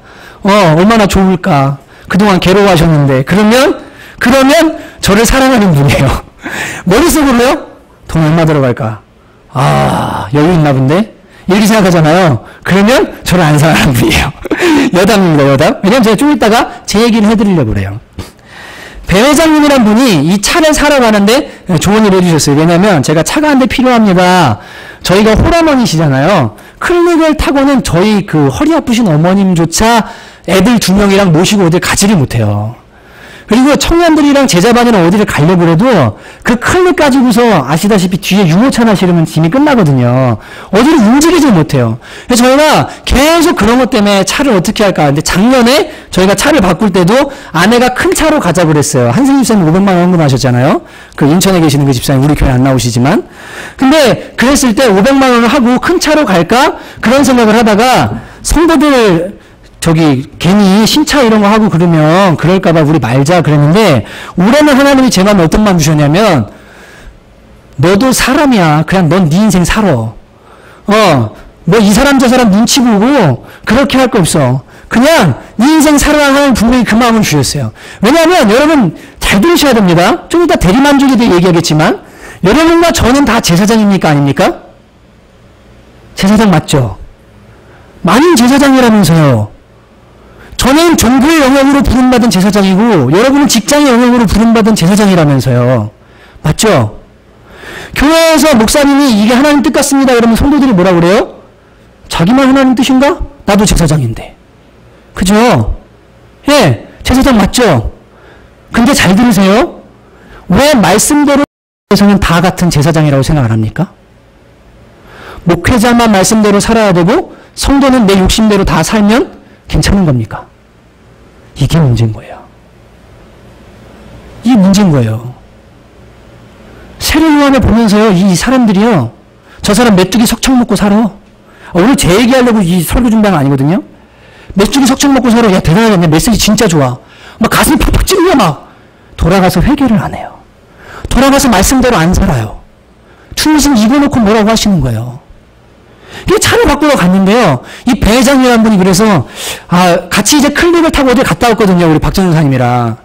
얼마나 좋을까. 그동안 괴로워하셨는데. 그러면 저를 사랑하는 분이에요. 머릿속으로요, 돈 얼마 들어갈까? 여유 있나 본데? 이렇게 생각하잖아요. 그러면 저를 안 사랑하는 분이에요. 여담입니다, 여담. 왜냐면 제가 좀 이따가 제 얘기를 해드리려고 그래요. 배 회장님이란 분이 이 차를 사러 가는데 좋은 일 해주셨어요. 왜냐면 제가 차가 한 대 필요합니다. 저희가 홀어머니시잖아요. 클릭을 타고는 저희 그 허리 아프신 어머님조차 애들 2명이랑 모시고 어딜 가지를 못해요. 그리고 청년들이랑 제자반이랑 어디를 가려고 해도 그 클릭 가지고서 아시다시피 뒤에 유모차나 실으면 짐이 끝나거든요. 어디를 움직이지 못해요. 그래서 저희가 계속 그런 것 때문에 차를 어떻게 할까. 근데 작년에 저희가 차를 바꿀 때도 아내가 큰 차로 가자고 그랬어요. 한승희 집사님 500만 원 헌금하셨잖아요. 그 인천에 계시는 그 집사님, 우리 교회 안 나오시지만. 근데 그랬을 때 500만 원을 하고 큰 차로 갈까? 그런 생각을 하다가 성도들 괜히 신차 이런 거 하고 그러면 그럴까봐 우리 말자 그랬는데, 올해는 하나님이 제 마음에 어떤 마음 주셨냐면, 너도 사람이야. 그냥 넌 네 인생 살아. 뭐 이 사람 저 사람 눈치 보고 그렇게 할 거 없어. 그냥 네 인생 살아라 하는 분명히 그 마음을 주셨어요. 왜냐하면 여러분 잘 들으셔야 됩니다. 좀 이따 대리만족에 대해 얘기하겠지만, 여러분과 저는 다 제사장입니까? 아닙니까? 제사장 맞죠? 만인 제사장이라면서요. 저는 종교의 영역으로 부름받은 제사장이고 여러분은 직장의 영역으로 부름받은 제사장이라면서요. 맞죠? 교회에서 목사님이 이게 하나님 뜻 같습니다. 그러면 성도들이 뭐라 그래요? 자기만 하나님 뜻인가? 나도 제사장인데. 그죠? 예, 제사장 맞죠? 근데 잘 들으세요. 왜 말씀대로 에서는 다 같은 제사장이라고 생각 안 합니까? 목회자만 말씀대로 살아야 되고 성도는 내 욕심대로 다 살면 괜찮은 겁니까? 이게 문제인 거예요. 이게 문제인 거예요. 세례요한을 보면서요, 이 사람들이요, 저 사람 메뚜기 석청 먹고 살아. 오늘 제 얘기하려고 이 설교 준비한 거 아니거든요? 메뚜기 석청 먹고 살아. 야, 대단하네. 메시지 진짜 좋아. 막 가슴이 팍팍 찔려 막. 돌아가서 회개를 안 해요. 돌아가서 말씀대로 안 살아요. 주무신 입어놓고 뭐라고 하시는 거예요. 이 차를 바꾸러 갔는데요. 이 배회장이라는 분이 그래서, 같이 이제 클립을 타고 어디 갔다 왔거든요. 우리 박 전도사님이랑.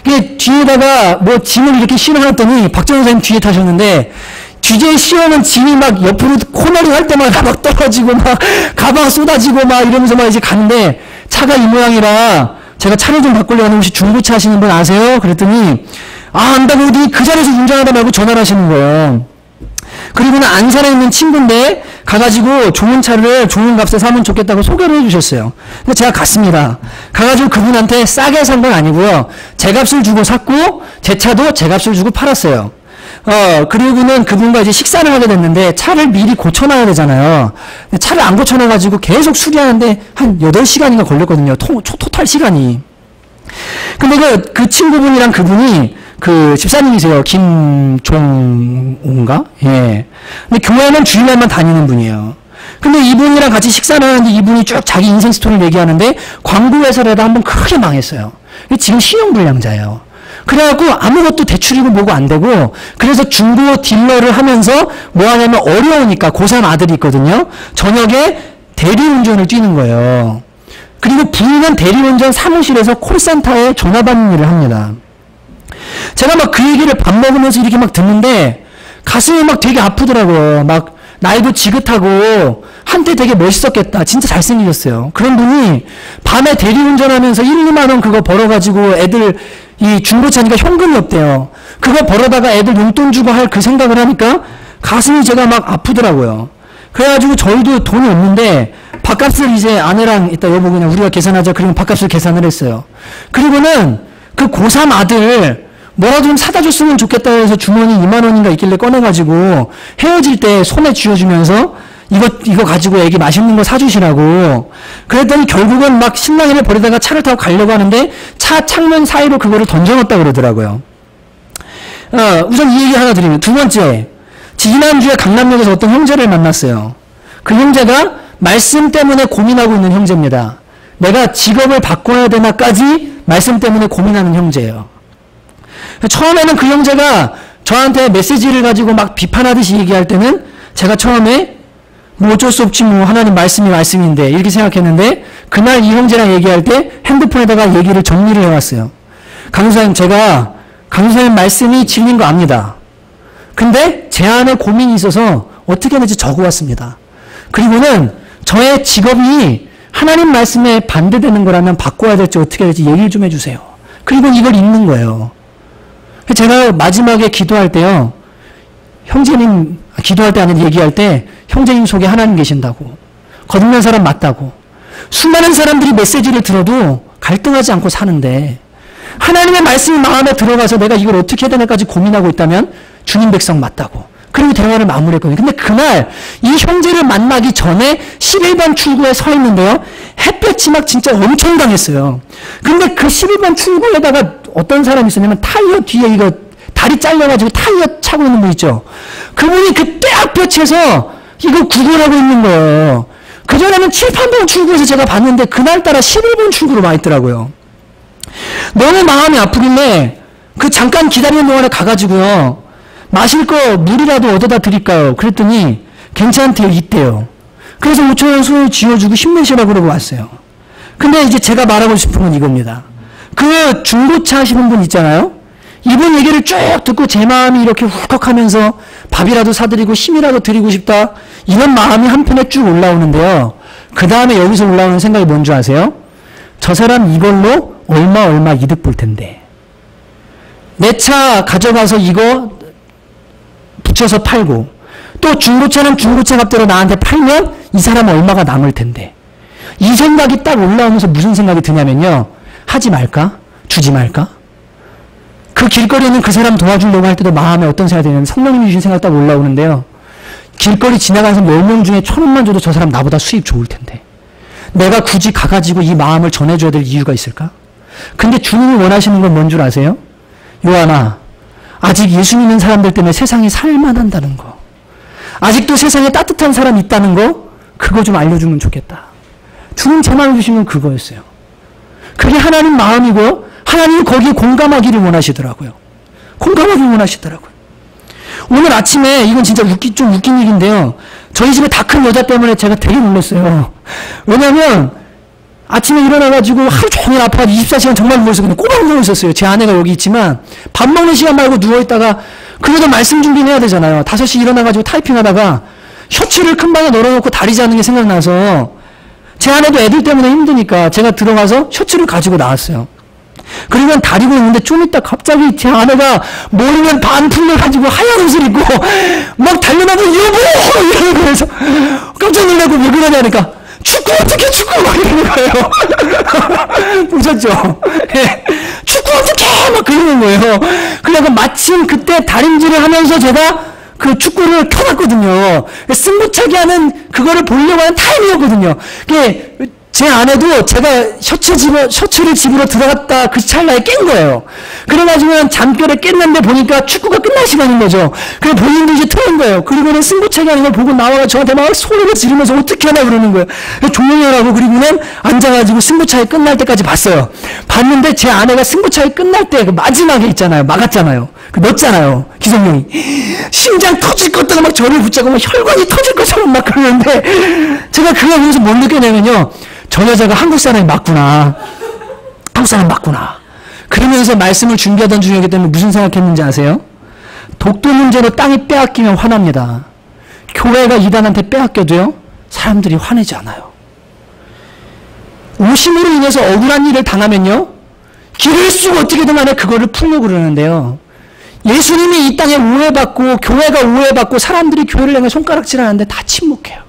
이게 뒤에다가 뭐 짐을 이렇게 실어놨더니 박 전도사님 뒤에 타셨는데, 뒤에 씌워놓은 짐이 막 옆으로 코너링 할 때마다 막 떨어지고 막 가방 쏟아지고 막 이러면서 막 이제 갔는데, 차가 이 모양이라 제가 차를 좀 바꾸려고 혹시 중고차 하시는 분 아세요? 그랬더니, 안다고 그 자리에서 운전하다 말고 전화를 하시는 거예요. 그리고는 안산에 있는 친구인데 가가지고 좋은 차를 좋은 값에 사면 좋겠다고 소개를 해주셨어요. 근데 제가 갔습니다. 가가지고 그분한테 싸게 산 건 아니고요. 제 값을 주고 샀고 제 차도 제 값을 주고 팔았어요. 그리고는 그분과 이제 식사를 하게 됐는데 차를 미리 고쳐놔야 되잖아요. 근데 차를 안 고쳐놔가지고 계속 수리하는데 한 8시간인가 걸렸거든요. 토탈 시간이. 근데 그 친구분이랑 그분이 그 집사님이세요. 김종호인가? 예. 근데 교회는 주일날만 다니는 분이에요. 근데 이분이랑 같이 식사를 하는데 이분이 쭉 자기 인생 스토리를 얘기하는데 광고회사라도 한번 크게 망했어요. 지금 신용불량자예요. 그래갖고 아무것도 대출이고 뭐고 안 되고 그래서 중고 딜러를 하면서 뭐 하냐면 어려우니까 고3 아들이 있거든요. 저녁에 대리운전을 뛰는 거예요. 그리고 부인은 대리운전 사무실에서 콜센터에 전화 받는 일을 합니다. 제가 막 그 얘기를 밥 먹으면서 이렇게 막 듣는데 가슴이 막 되게 아프더라고요. 막 나이도 지긋하고 한때 되게 멋있었겠다. 진짜 잘생기셨어요. 그런 분이 밤에 대리운전하면서 1, 2만 원 그거 벌어가지고 애들 이 중고차니까 현금이 없대요. 그거 벌어다가 애들 용돈 주고 할 그 생각을 하니까 가슴이 제가 막 아프더라고요. 그래가지고 저희도 돈이 없는데 밥값을 이제 아내랑 이따 여보 그냥 우리가 계산하자. 그리고 밥값을 계산을 했어요. 그리고는 그 고3 아들 뭐라도 좀 사다 줬으면 좋겠다 해서 주머니 2만 원인가 있길래 꺼내가지고 헤어질 때 손에 쥐어주면서 이거 가지고 애기 맛있는 거 사주시라고. 그랬더니 결국은 막 신랑이를 버리다가 차를 타고 가려고 하는데 차 창문 사이로 그거를 던져놓았다 그러더라고요. 우선 이 얘기 하나 드리면 두 번째, 지난주에 강남역에서 어떤 형제를 만났어요. 그 형제가 말씀 때문에 고민하고 있는 형제입니다. 내가 직업을 바꿔야 되나까지 말씀 때문에 고민하는 형제예요. 처음에는 그 형제가 저한테 메시지를 가지고 막 비판하듯이 얘기할 때는 제가 처음에 뭐 어쩔 수 없지 뭐 하나님 말씀이 말씀인데 이렇게 생각했는데 그날 이 형제랑 얘기할 때 핸드폰에다가 얘기를 정리를 해왔어요. 강사님 제가 강사님 말씀이 진리인 거 압니다. 근데 제 안에 고민이 있어서 어떻게 하는지 적어왔습니다. 그리고는 저의 직업이 하나님 말씀에 반대되는 거라면 바꿔야 될지 어떻게 해야 될지 얘기를 좀 해주세요. 그리고 이걸 읽는 거예요. 제가 마지막에 기도할 때요. 형제님 기도할 때 아니라 얘기할 때 형제님 속에 하나님 계신다고. 거듭난 사람 맞다고. 수많은 사람들이 메시지를 들어도 갈등하지 않고 사는데 하나님의 말씀이 마음에 들어가서 내가 이걸 어떻게 해야 되나까지 고민하고 있다면 주님 백성 맞다고. 그리고 대화를 마무리했거든요. 근데 그날 이 형제를 만나기 전에 11번 출구에 서 있는데요. 햇볕이 막 진짜 엄청 강했어요. 근데 그 11번 출구에다가 어떤 사람이 있었냐면 타이어 뒤에 이거 다리 잘려가지고 타이어 차고 있는 분 있죠. 그분이 그 떼약볕에서 이거 구걸하고 있는 거예요. 그전에는 7, 8번 출구에서 제가 봤는데 그날따라 11번 출구로 와 있더라고요. 너무 마음이 아프길래 그 잠깐 기다리는 동안에 가가지고요. 마실 거 물이라도 얻어다 드릴까요? 그랬더니 괜찮대요. 있대요. 그래서 5,000원 손을 쥐어주고 힘내시라고 그러고 왔어요. 근데 이제 제가 말하고 싶은 건 이겁니다. 그 중고차 하시는 분 있잖아요. 이분 얘기를 쭉 듣고 제 마음이 이렇게 울컥하면서 밥이라도 사드리고 힘이라도 드리고 싶다. 이런 마음이 한편에 쭉 올라오는데요. 그 다음에 여기서 올라오는 생각이 뭔지 아세요? 저 사람 이걸로 얼마 이득 볼 텐데. 내 차 가져가서 이거 붙여서 팔고 또 중고차는 중고차 값대로 나한테 팔면 이 사람은 얼마가 남을 텐데. 이 생각이 딱 올라오면서 무슨 생각이 드냐면요. 하지 말까? 주지 말까? 그 길거리에 있는 그 사람 도와주려고 할 때도 마음에 어떤 생각이 드냐면 성령님이 주신 생각 딱 올라오는데요. 길거리 지나가면서 10명 중에 1,000원만 줘도 저 사람 나보다 수입 좋을 텐데 내가 굳이 가가지고 이 마음을 전해줘야 될 이유가 있을까? 근데 주님이 원하시는 건 뭔 줄 아세요? 요한아, 아직 예수 믿는 사람들 때문에 세상이 살만한다는 거, 아직도 세상에 따뜻한 사람이 있다는 거, 그거 좀 알려주면 좋겠다. 주님 제 마음에 주신 건 그거였어요. 그게 하나님 마음이고요. 하나님이 거기에 공감하기를 원하시더라고요. 공감하기를 원하시더라고요. 오늘 아침에 이건 진짜 좀 웃긴 일인데요. 저희 집에 다 큰 여자 때문에 제가 되게 놀랐어요. 왜냐면 아침에 일어나가지고 하루 종일 아파서 24시간 정말 누워있어요. 그냥 꼬박 누워있었어요. 제 아내가 여기 있지만 밥 먹는 시간 말고 누워있다가 그래도 말씀 준비는 해야 되잖아요. 5시 일어나가지고 타이핑하다가 셔츠를 큰 방에 널어놓고 다리 자는 게 생각나서 제 아내도 애들 때문에 힘드니까 제가 들어가서 셔츠를 가지고 나왔어요. 그리고 다리고 있는데 좀 있다 갑자기 제 아내가 머리는 반 풀려가지고 하얀 옷을 입고 막 달려나서 여보! 이러는 거예요. 깜짝 놀라고 왜 그러냐니까 축구 어떻게 축구 막 이러는 거예요. 보셨죠? 예. 축구 어떻게 막 그러는 거예요. 그래서 마침 그때 다림질을 하면서 제가 그 축구를 켜놨거든요. 승부차기 하는 그거를 보려고 하는 타임이었거든요. 그게 제 아내도 제가 셔츠를 집으로 들어갔다 그 찰나에 깬 거예요. 그래가지고 잠결에 깼는데 보니까 축구가 끝날 시간인 거죠. 그래 본인도 이제 틀은 거예요. 그리고는 승부차기 하는 걸 보고 나와가 저한테 막 소리를 지르면서 어떻게 하나 그러는 거예요. 조용히 하라고. 그리고는 앉아가지고 승부차기 끝날 때까지 봤어요. 봤는데 제 아내가 승부차기 끝날 때 그 마지막에 있잖아요. 막았잖아요. 그 넣었잖아요. 기성용이. 심장 터질 것 같다가 막 저를 붙잡고 막 혈관이 터질 것처럼 막 그러는데 제가 그거 보면서 뭘 느꼈냐면요. 저 여자가 한국 사람이 맞구나. 한국 사람 맞구나. 그러면서 말씀을 준비하던 중이기 때문에 무슨 생각했는지 아세요? 독도 문제로 땅이 빼앗기면 화납니다. 교회가 이단한테 빼앗겨도요. 사람들이 화내지 않아요. 오심으로 인해서 억울한 일을 당하면요. 길을 쓰고 어떻게든 간에 그거를 풀려고 그러는데요. 예수님이 이 땅에 오해받고 교회가 오해받고 사람들이 교회를 향해 손가락질하는데 다 침묵해요.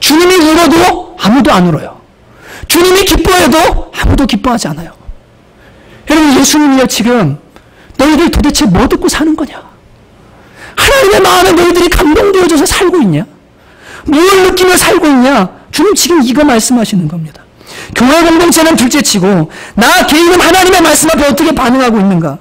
주님이 울어도 아무도 안 울어요. 주님이 기뻐해도 아무도 기뻐하지 않아요. 여러분 예수님이요 지금 너희들 도대체 뭐 듣고 사는 거냐? 하나님의 마음에 너희들이 감동되어져서 살고 있냐? 뭘 느끼며 살고 있냐? 주님 지금 이거 말씀하시는 겁니다. 교회 공동체는 둘째치고 나 개인은 하나님의 말씀 앞에 어떻게 반응하고 있는가?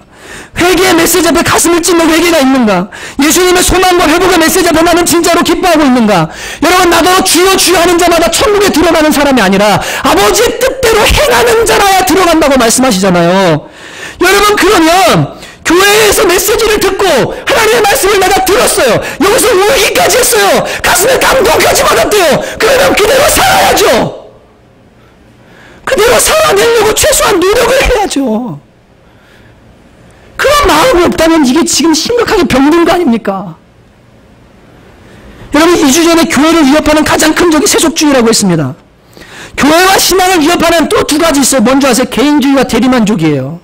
회개의 메시지 앞에 가슴을 찢는 회개가 있는가? 예수님의 소망과 회복의 메시지 앞에 나는 진짜로 기뻐하고 있는가? 여러분 나도 주여 주여 하는 자마다 천국에 들어가는 사람이 아니라 아버지의 뜻대로 행하는 자라야 들어간다고 말씀하시잖아요. 여러분 그러면 교회에서 메시지를 듣고 하나님의 말씀을 내가 들었어요. 여기서 울기까지 했어요. 가슴에 감동까지 받았대요. 그러면 그대로 살아야죠. 그대로 살아내려고 최소한 노력을 해야죠. 그런 마음이 없다면 이게 지금 심각하게 병든 거 아닙니까? 여러분 2주 전에 교회를 위협하는 가장 큰 적이 세속주의라고 했습니다. 교회와 신앙을 위협하는 또 두 가지 있어요. 뭔지 아세요? 개인주의와 대리만족이에요.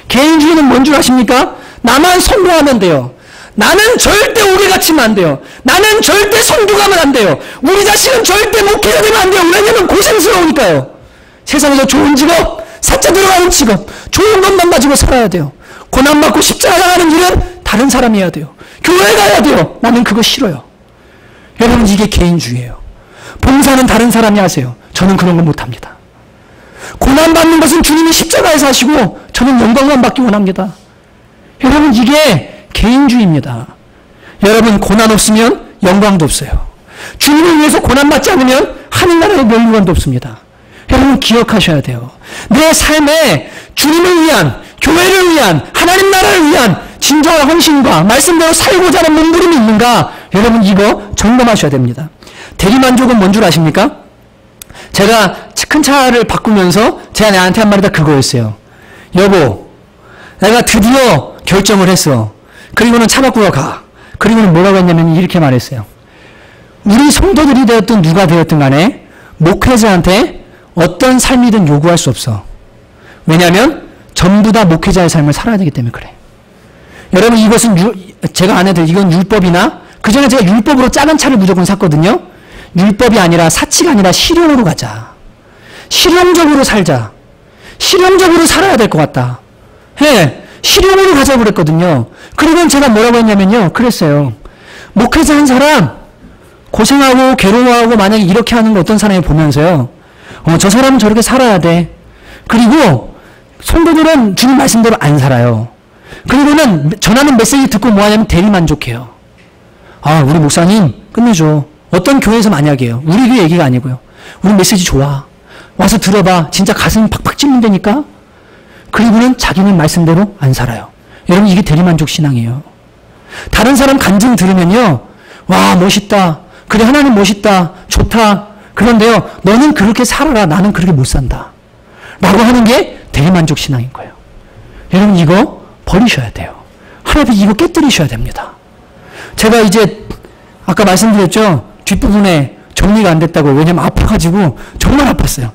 개인주의는 뭔 줄 아십니까? 나만 성공하면 돼요. 나는 절대 오래 갇히면 안 돼요. 나는 절대 선교가면 안 돼요. 우리 자식은 절대 목회자 되면 안 돼요. 왜냐면 고생스러우니까요. 세상에서 좋은 직업, 사자 들어가는 직업, 좋은 것만 가지고 살아야 돼요. 고난받고 십자가 당하는 일은 다른 사람이 해야 돼요. 교회 가야 돼요. 나는 그거 싫어요. 여러분 이게 개인주의예요. 봉사는 다른 사람이 하세요. 저는 그런 거 못합니다. 고난받는 것은 주님이 십자가에서 하시고 저는 영광만 받기 원합니다. 여러분 이게 개인주의입니다. 여러분 고난 없으면 영광도 없어요. 주님을 위해서 고난받지 않으면 하늘나라의 멸류관도 없습니다. 여러분 기억하셔야 돼요. 내 삶에 주님을 위한, 교회를 위한, 하나님 나라를 위한 진정한 헌신과 말씀대로 살고자 하는 몸부림이 있는가? 여러분 이거 점검하셔야 됩니다. 대리만족은 뭔 줄 아십니까? 제가 큰 차를 바꾸면서 제 아내한테 한 말이 다 그거였어요. 여보, 내가 드디어 결정을 했어. 그리고는 차 바꾸러 가. 그리고는 뭐라고 했냐면 이렇게 말했어요. 우리 성도들이 되었든 누가 되었든 간에 목회자한테 어떤 삶이든 요구할 수 없어. 왜냐하면 전부 다 목회자의 삶을 살아야 되기 때문에 그래. 여러분 이것은 제가 아내들 이건 율법이나 그전에 제가 율법으로 작은 차를 무조건 샀거든요. 율법이 아니라 사치가 아니라 실용으로 가자. 실용적으로 살자. 실용적으로 살아야 될 것 같다. 예, 실용으로 가자고 그랬거든요. 그리고 제가 뭐라고 했냐면요. 그랬어요. 목회자 한 사람 고생하고 괴로워하고 만약에 이렇게 하는 거 어떤 사람이 보면서요. 저 사람은 저렇게 살아야 돼. 그리고 성도들은 주님 말씀대로 안 살아요. 그리고는 전하는 메시지 듣고 뭐 하냐면 대리만족해요. 아, 우리 목사님 끝내줘. 어떤 교회에서 만약이에요. 우리 교회 얘기가 아니고요. 우리 메시지 좋아. 와서 들어봐. 진짜 가슴 팍팍 찢는다니까. 그리고는 자기는 말씀대로 안 살아요. 여러분 이게 대리만족 신앙이에요. 다른 사람 간증 들으면요. 와 멋있다. 그래 하나님 멋있다. 좋다. 그런데요. 너는 그렇게 살아라. 나는 그렇게 못 산다. 라고 하는 게 대리만족 신앙인 거예요. 여러분 이거 버리셔야 돼요. 하나님 이거 깨뜨리셔야 됩니다. 제가 이제 아까 말씀드렸죠. 뒷부분에 정리가 안 됐다고. 왜냐면 아파가지고 정말 아팠어요.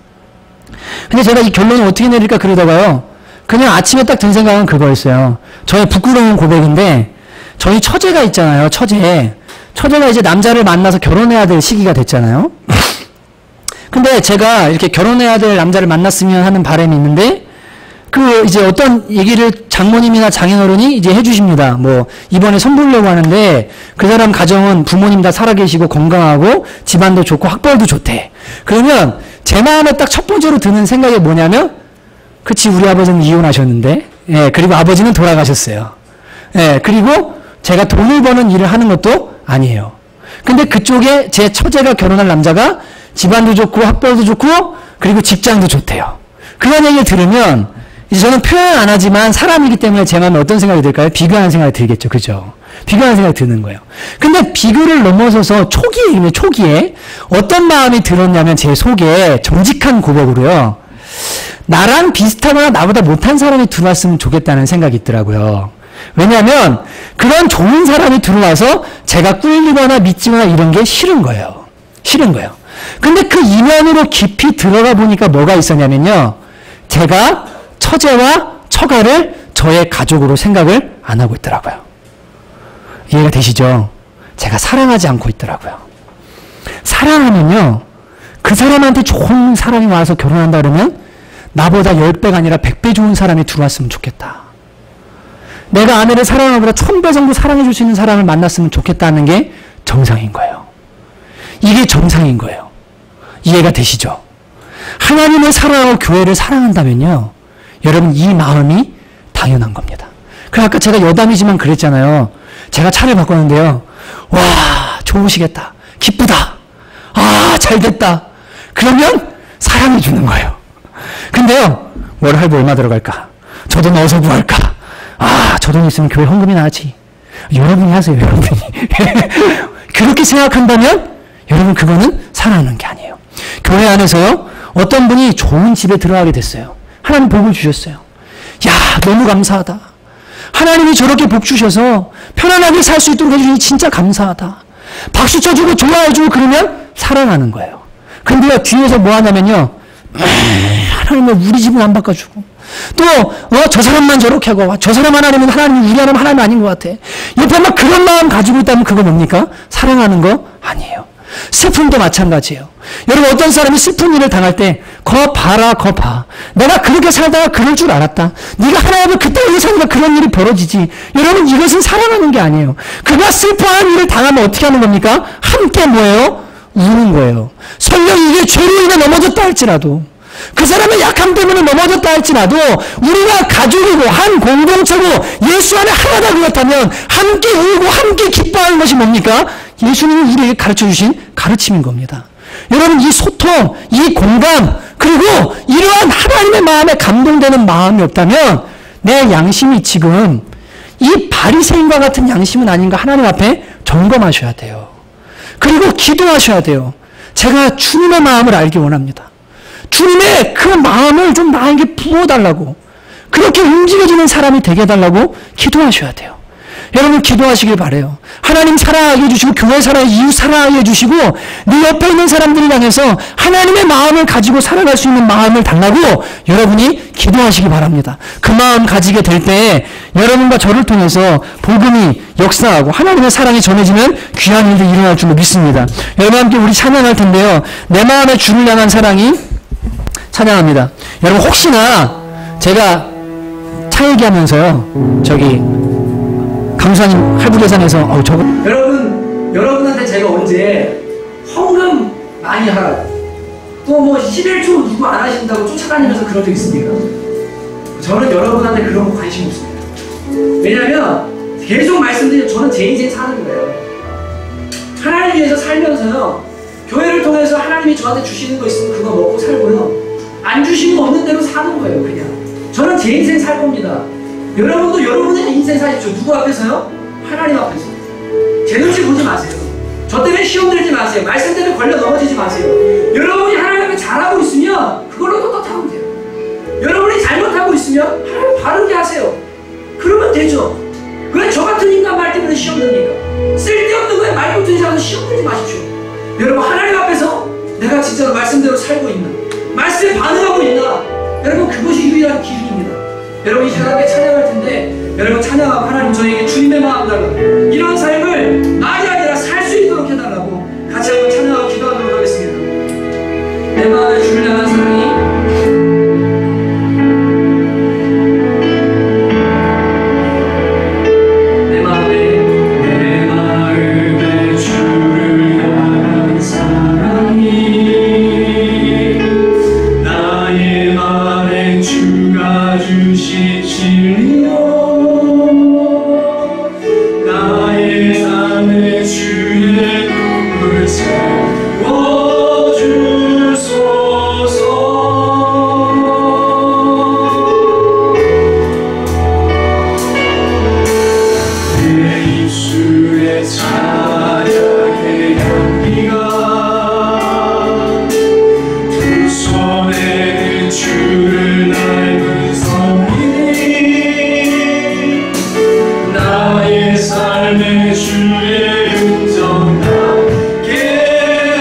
근데 제가 이 결론을 어떻게 내릴까 그러다가요. 그냥 아침에 딱 든 생각은 그거였어요. 저의 부끄러운 고백인데 저희 처제가 있잖아요. 처제가 이제 남자를 만나서 결혼해야 될 시기가 됐잖아요. 근데 제가 이렇게 결혼해야 될 남자를 만났으면 하는 바람이 있는데 그 이제 어떤 얘기를 장모님이나 장인어른이 이제 해주십니다. 뭐 이번에 손보려고 하는데 그 사람 가정은 부모님 다 살아계시고 건강하고 집안도 좋고 학벌도 좋대. 그러면 제 마음에 딱 첫 번째로 드는 생각이 뭐냐면 그치 우리 아버지는 이혼하셨는데 예 그리고 아버지는 돌아가셨어요. 예 그리고 제가 돈을 버는 일을 하는 것도 아니에요. 근데 그쪽에 제 처제가 결혼할 남자가 집안도 좋고 학벌도 좋고 그리고 직장도 좋대요. 그런 얘기를 들으면 이제 저는 표현 안 하지만 사람이기 때문에 제 마음에 어떤 생각이 들까요? 비교하는 생각이 들겠죠. 그죠? 비교하는 생각이 드는 거예요. 근데 비교를 넘어서서 초기에 어떤 마음이 들었냐면 제 속에 정직한 고백으로요. 나랑 비슷하거나 나보다 못한 사람이 들어왔으면 좋겠다는 생각이 있더라고요. 왜냐하면 그런 좋은 사람이 들어와서 제가 꿀리거나 믿지거나 이런 게 싫은 거예요. 근데 그 이면으로 깊이 들어가 보니까 뭐가 있었냐면요. 제가 처제와 처가를 저의 가족으로 생각을 안 하고 있더라고요. 이해가 되시죠? 제가 사랑하지 않고 있더라고요. 사랑하면요. 그 사람한테 좋은 사람이 와서 결혼한다 그러면 나보다 10배가 아니라 100배 좋은 사람이 들어왔으면 좋겠다. 내가 아내를 사랑하는 것보다 1000배 정도 사랑해 줄 수 있는 사람을 만났으면 좋겠다는 게 정상인 거예요. 이게 정상인 거예요. 이해가 되시죠? 하나님을 사랑하고 교회를 사랑한다면요. 여러분 이 마음이 당연한 겁니다. 그럼 아까 제가 여담이지만 그랬잖아요. 제가 차를 바꿨는데요. 와 좋으시겠다. 기쁘다. 아 잘됐다. 그러면 사랑해 주는 거예요. 근데요. 월 할부 얼마 들어갈까? 저 돈 어디서 구할까? 아 저 돈 있으면 교회 헌금이 나지. 여러분이 하세요. 여러분이. 그렇게 생각한다면 여러분 그거는 사랑하는 게 아니에요. 교회 안에서요. 어떤 분이 좋은 집에 들어가게 됐어요. 하나님 복을 주셨어요. 야 너무 감사하다. 하나님이 저렇게 복 주셔서 편안하게 살 수 있도록 해주시니 진짜 감사하다. 박수 쳐주고 좋아해주고 그러면 사랑하는 거예요. 근데요 뒤에서 뭐 하냐면요. 하나님은 우리 집은 안 바꿔주고 또 저 사람만 저렇게 하고 저 사람 하나님은 하나님이 우리 하나님 아닌 것 같아. 옆에 막 그런 마음 가지고 있다면 그거 뭡니까? 사랑하는 거 아니에요. 슬픔도 마찬가지예요. 여러분 어떤 사람이 슬픈 일을 당할 때 거 봐라 거 봐. 내가 그렇게 살다가 그럴 줄 알았다. 네가 하나님을 그때 여기 살다가 그런 일이 벌어지지. 여러분 이것은 사랑하는 게 아니에요. 그가 슬퍼하는 일을 당하면 어떻게 하는 겁니까? 함께 뭐예요? 우는 거예요. 설령 이게 죄로 인해 넘어졌다 할지라도 그 사람의 약함 때문에 넘어졌다 할지라도 우리가 가족이고 한 공동체고 예수 안에 하나다 그렇다면 함께 울고 함께 기뻐하는 것이 뭡니까? 예수님이 우리에게 가르쳐주신 가르침인 겁니다. 여러분 이 소통, 이 공감 그리고 이러한 하나님의 마음에 감동되는 마음이 없다면 내 양심이 지금 이 바리새인과 같은 양심은 아닌가 하나님 앞에 점검하셔야 돼요. 그리고 기도하셔야 돼요. 제가 주님의 마음을 알기 원합니다. 주님의 그 마음을 좀 나에게 부어달라고 그렇게 움직여지는 사람이 되게 해달라고 기도하셔야 돼요. 여러분 기도하시길 바라요. 하나님 사랑하게 해주시고 교회 사랑하게 이웃 사랑하게 해주시고 네 옆에 있는 사람들을 향해서 하나님의 마음을 가지고 살아갈 수 있는 마음을 달라고 여러분이 기도하시기 바랍니다. 그 마음 가지게 될 때 여러분과 저를 통해서 복음이 역사하고 하나님의 사랑이 전해지는 귀한 일들이 일어날 줄로 믿습니다. 여러분 함께 우리 찬양할 텐데요. 내 마음의 주를 향한 사랑이 찬양합니다. 여러분 혹시나 제가 차 얘기하면서요. 저기 강수사님 할부 계산해서 저거 여러분 여러분한테 제가 언제 헌금 많이 하라고 또 뭐 11조 누구 안 하신다고 쫓아다니면서 그런 적 있습니까? 저는 여러분한테 그런 거 관심 없습니다. 왜냐하면 계속 말씀드리면 저는 제 인생 사는 거예요. 하나님 위해서 살면서요, 교회를 통해서 하나님이 저한테 주시는 거 있으면 그거 먹고 살고요, 안 주시는 거 없는 대로 사는 거예요. 그냥 저는 제 인생 살 겁니다. 여러분도 여러분의 인생 사십시오. 누구 앞에서요? 하나님 앞에서. 제 눈치 보지 마세요. 저 때문에 시험 들지 마세요. 말씀 때문에 걸려 넘어지지 마세요. 여러분이 하나님 앞에 잘하고 있으면 그걸로 떳떳하면 돼요. 여러분이 잘못하고 있으면 하나님 바르게 하세요. 그러면 되죠. 왜 저 같은 인간 말 때문에 시험 듭니까? 쓸데없는 거에 말 못듣는 사람은 시험 들지 마십시오. 여러분 하나님 앞에서 내가 진짜로 말씀대로 살고 있나, 말씀에 반응하고 있나, 여러분 그것이 유일한 기준입니다. 여러분 이 시간에 찬양할 텐데, 여러분 찬양하고 하나님 저에게 주님의 마음 달라, 이런 삶을 말이 아니라 살 수 있도록 해달라고 같이 한번 찬양하고 기도하도록 하겠습니다. 내 마음에 주를 향한 사랑이 삶의 주의 음성 나게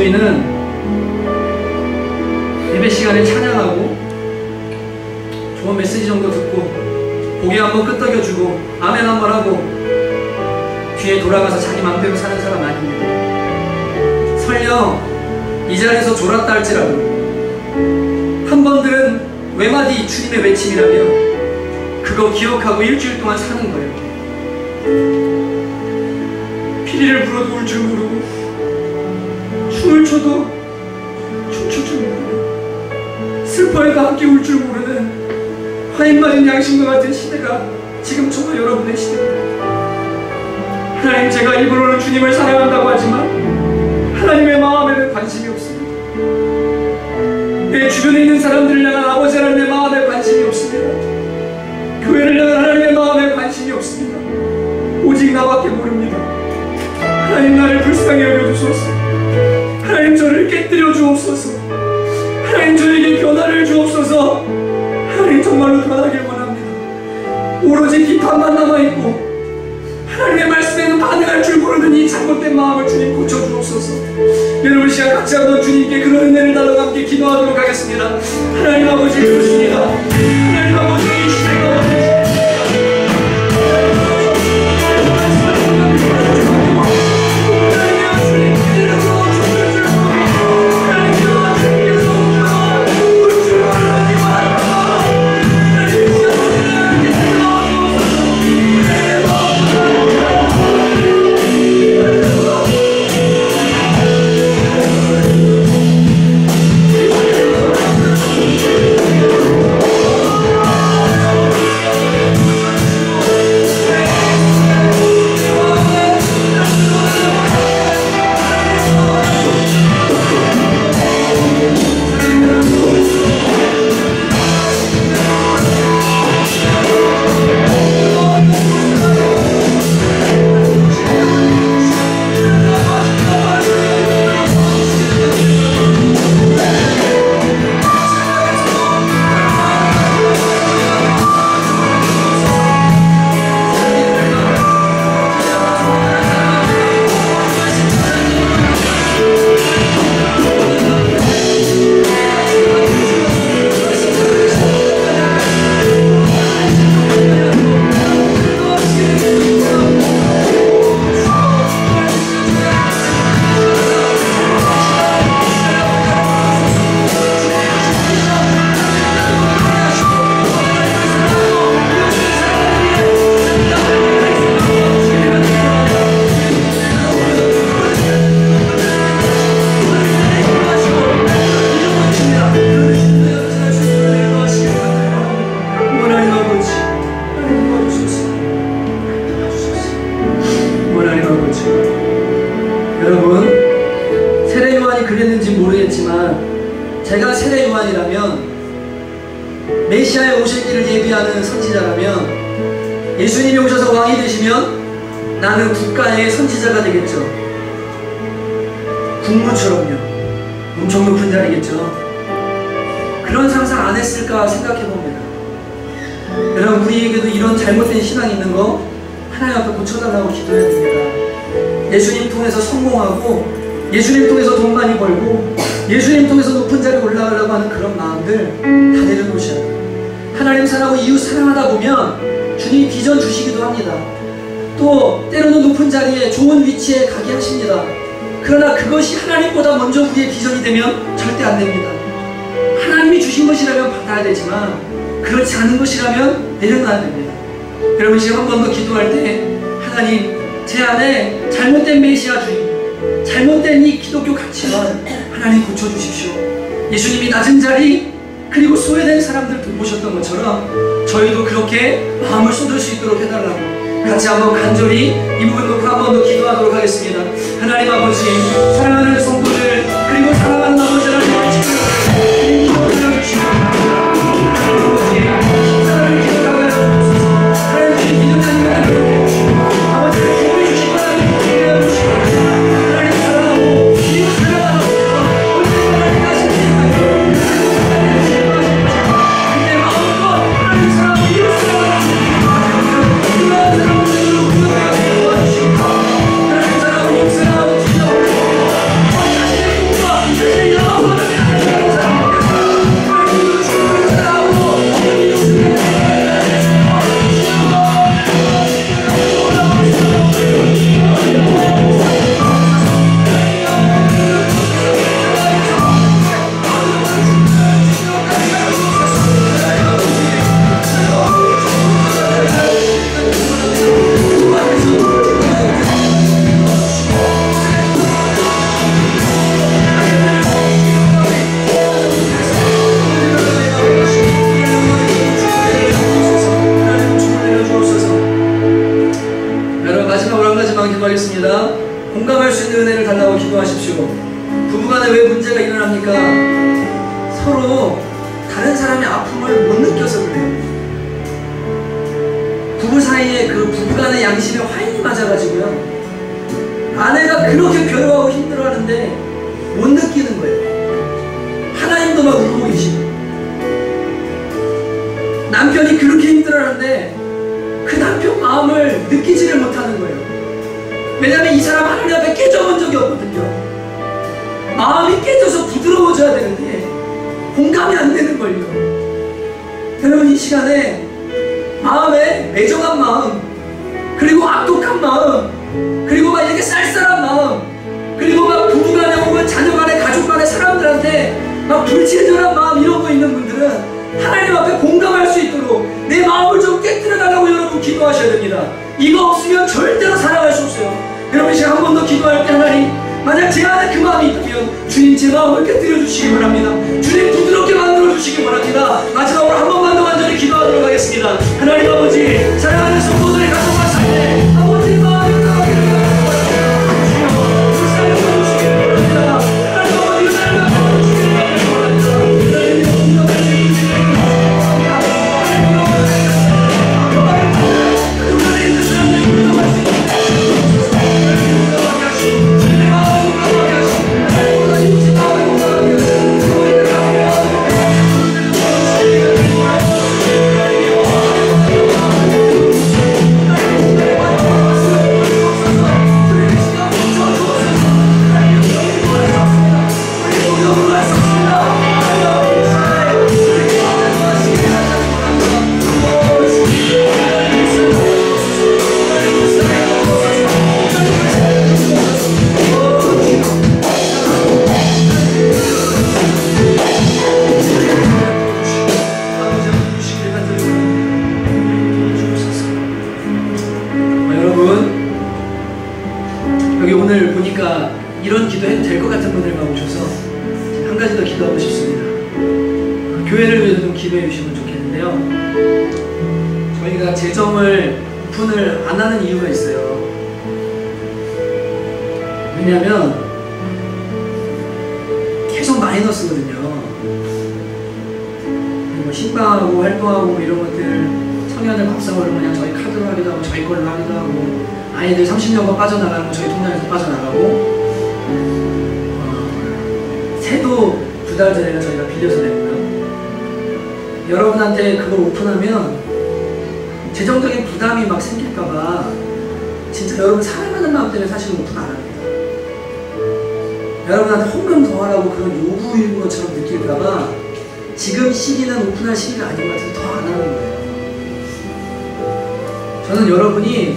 저희는 예배 시간에 찬양하고 좋은 메시지 정도 듣고 고개 한번 끄덕여주고 아멘 한번 하고 뒤에 돌아가서 자기 마음대로 사는 사람 아닙니다. 설령 이 자리에서 졸았다 할지라도 한 번 들은 외마디 주님의 외침이라면 그거 기억하고 일주일 동안 사는 거예요. 피리를 불어도 울 줄 모르고 춤을 춰도 춤출 줄 모르고 슬퍼해도 함께 울 줄 모르는 화인 맞은 양심과 같은 시대가 지금 저와 여러분의 시대입니다. 하나님, 제가 입으로는 주님을 사랑한다고 하지만 하나님의 마음에는 관심이 없습니다. 내 주변에 있는 사람들을 향한 아버지 하나님의 마음에 관심이 없습니다. 교회를 향한 하나님의 마음에 관심이 없습니다. 오직 나밖에 모릅니다. 하나님, 나를 불쌍히 여겨주소서. 하나님, 저를 깨뜨려 주옵소서. 하나님, 저에게 변화를 주옵소서. 하나님, 정말로 변하길 원합니다. 오로지 비판만 남아있고 하나님의 말씀에는 반응할 줄 모르는 이 잘못된 마음을 주님 고쳐주옵소서. 여러분, 시간 같이 한번 주님께 그런 은혜를 달라고 함께 기도하도록 하겠습니다. 하나님 아버지, 그렇습니다. 하나님 아버지, 이 시대가 제가 세례 요한이라면, 메시아의 오실 길을 예비하는 선지자라면, 예수님이 오셔서 왕이 되시면 나는 국가의 선지자가 되겠죠. 국무처럼요. 엄청 높은 자리겠죠. 그런 상상 안 했을까 생각해 봅니다. 여러분, 우리에게도 이런 잘못된 신앙이 있는 거 하나님 앞에 고쳐달라고 기도해야 됩니다. 예수님 통해서 성공하고, 예수님 통해서 돈 많이 벌고, 예수님 통해서 높은 자리에 올라가려고 하는 그런 마음들 다 내려놓으셔야 돼요. 하나님 사랑하고 이웃 사랑하다 보면 주님이 비전 주시기도 합니다. 또 때로는 높은 자리에 좋은 위치에 가게 하십니다. 그러나 그것이 하나님보다 먼저 우리의 비전이 되면 절대 안 됩니다. 하나님이 주신 것이라면 받아야 되지만 그렇지 않은 것이라면 내려놔야 됩니다. 여러분, 지금 한 번 더 기도할 때, 하나님, 제 안에 잘못된 메시아 주의, 잘못된 이 기독교 가치관 하나님 고쳐주십시오. 예수님이 낮은 자리 그리고 소외된 사람들 돌보셨던 것처럼 저희도 그렇게 마음을 쏟을 수 있도록 해달라고 같이 한번 간절히 이 부분 놓고 한 번 더 기도하도록 하겠습니다. 하나님 아버지, 사랑하는 성도들 그리고 사랑하는 아버지 하나님, 기도를 주시고 사랑을 기억하고 하나님 주님 기도하는 아버지를 주님이 주신 하나님 기도해 주시고 하나님 사랑하고 이웃 사랑하고 언제나 하나님 내 마음과 하나님 사랑하고 이웃 사랑하고 그러한 사람들로 구원하여 도와주시고 하나님 사랑하고 기도하겠습니다. 공감할 수 있는 은혜를 달라고 기도하십시오. 부부간에 왜 문제가 일어납니까? 서로 다른 사람의 아픔을 못 느껴서 그래요. 부부 사이에 그 부부간의 양심에 화인이 맞아가지고요, 아내가 그렇게 괴로워하고 힘들어하는데 못 느끼는 거예요. 하나님도 막 울고 계시고, 남편이 그렇게 힘들어하는데 그 남편 마음을 느끼지를 못하는 거예요. 왜냐하면 이 사람 하나님 앞에 깨져본 적이 없거든요. 마음이 깨져서 부드러워져야 되는데 공감이 안 되는 걸요. 여러분, 이 시간에 마음에 매정한 마음, 그리고 악독한 마음, 그리고 막 이렇게 쌀쌀한 마음, 그리고 막 부부간에 혹은 자녀간에 가족간에 사람들한테 막 불친절한 마음, 이런 거 있는 분들은 하나님 앞에 공감할 수 있도록 내 마음을 좀 깨뜨려 달라고 여러분 기도하셔야 됩니다. 이거 없으면 절대로 살아갈 수 없어요. 여러분, 제가 한 번 더 기도할 때 하나님, 만약 제 안에 그 마음이 있다면 주님 제 마음을 깨뜨려 주시기 바랍니다. 주님 부드럽게 만들어 주시기 바랍니다. 마지막으로 한 번만 더 간절히 기도하도록 하겠습니다. 하나님 아버지, 사랑하는 성도들의 가족과 삶에 아버지 마음을 나가게 이런 기도해도 될 것 같은 분들만 오셔서 한 가지 더 기도하고 싶습니다. 교회를 위해서 좀 기도해 주시면 좋겠는데요, 저희가 재정을 오픈을 안 하는 이유가 있어요. 왜냐하면 계속 마이너스거든요. 뭐 신방하고 활동하고 이런 것들, 청년들 밥 사고 이런 거 그냥 저희 카드로 하기도 하고 저희 걸로 하기도 하고, 아이들 30년간 빠져나가는 거 저희 통장에서 빠져나가고, 세도 2달 전에 저희가 빌려서 냈고요. 여러분한테 그걸 오픈하면 재정적인 부담이 막 생길까봐 진짜 여러분 사랑하는 마음 때문에 사실 오픈 안 합니다. 여러분한테 헌금 더 하라고 그런 요구인 것처럼 느낄까봐 지금 시기는 오픈할 시기가 아닌 것 같아서 더 안 하는 거예요. 저는 여러분이,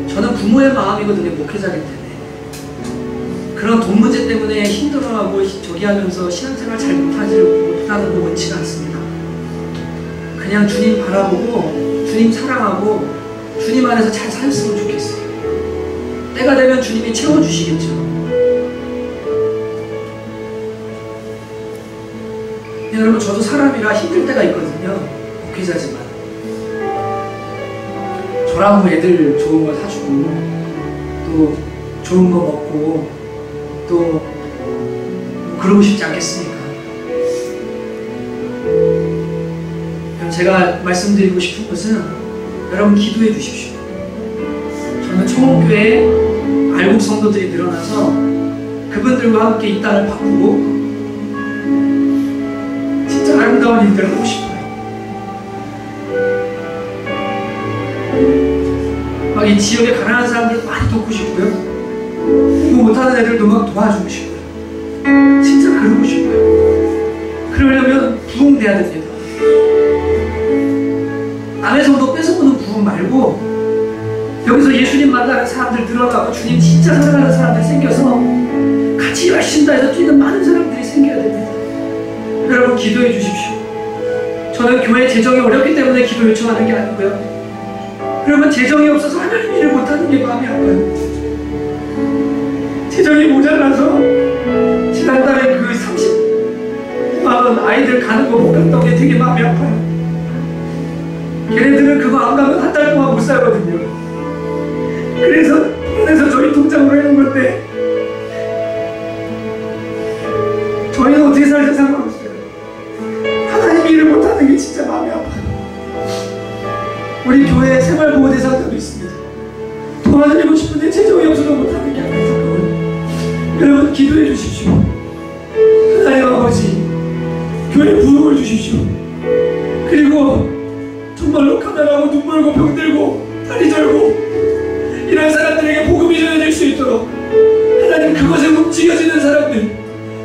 저는 부모의 마음이거든요. 목회자이기 때문에. 그런 돈 문제 때문에 힘들어하고 저기 하면서 신앙생활 잘 못하는 거 원치 않습니다. 그냥 주님 바라보고 주님 사랑하고 주님 안에서 잘 살았으면 좋겠어요. 때가 되면 주님이 채워주시겠죠. 네, 여러분, 저도 사람이라 힘들 때가 있거든요. 목회자지만 저랑 뭐 애들 좋은 거 사주고 또 좋은 거 먹고 또 그러고 싶지 않겠습니까? 제가 말씀드리고 싶은 것은 여러분 기도해 주십시오. 저는 총원교회에 알곡 성도들이 늘어나서 그분들과 함께 이 땅을 바꾸고 진짜 아름다운 일들을 하고 싶어요. 막 이 지역에 가난한 사람들 많이 돕고 싶고요. 공부 못하는 애들도 막 도와주고 싶고요. 진짜 그러고 싶어요. 그러려면 부흥돼야 됩니다. 남의 성도 뺏어보는 부흥 말고 여기서 예수님 만나는 사람들 늘어나고 주님 진짜 사랑하는 사람들 생겨서 같이 열심히 다해서 뛰는 많은 사람들이 생겨야 됩니다. 여러분 기도해 주십시오. 저는 교회 재정이 어렵기 때문에 기도 요청하는 게 아니고요. 그러면 재정이 없어서 하나님 일을 못하는 게 마음이 아파요. 재정이 모자라서 지난달에 그 30만 원 아이들 가는 거 못 갔던 게 되게 마음이 아파요. 걔네들은 그거 안 가면 한 달 동안 못 살거든요. 그래서 저희 있는 건데 저희는 어떻게 살든 상관없어요. 하나님 일을 못하는 게 진짜 마음이 아파요. 우리 교회에 생활보호 대상자도 있습니다. 도와드리고 싶은데 재정이 없어서 못하는 게 안타까워요. 여러분 기도해 주십시오. 하나님 아버지 교회 부흥을 주십시오. 그리고 정말로 가난하고 눈 멀고 병들고 다리 절고 이런 사람들에게 복음이 전해질 수 있도록 하나님 그것에 움직여지는 사람들,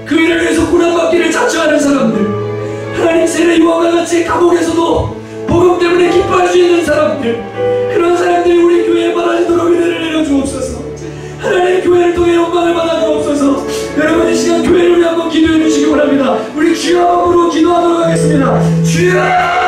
그 일을 위해서 고난받기를 자처하는 사람들, 하나님 세례 요한과 같이 감옥에서도 복음 때문에 기뻐할 수 있는 사람들, 그런 사람들이 우리 교회에 많아지도록 은혜를 내려주옵소서. 하나님 교회를 통해 영광을 받아 주옵소서. 여러분 이 시간 교회를 위해 한번 기도해 주시기 바랍니다. 우리 주여 한번으로 기도하도록 하겠습니다. 주여!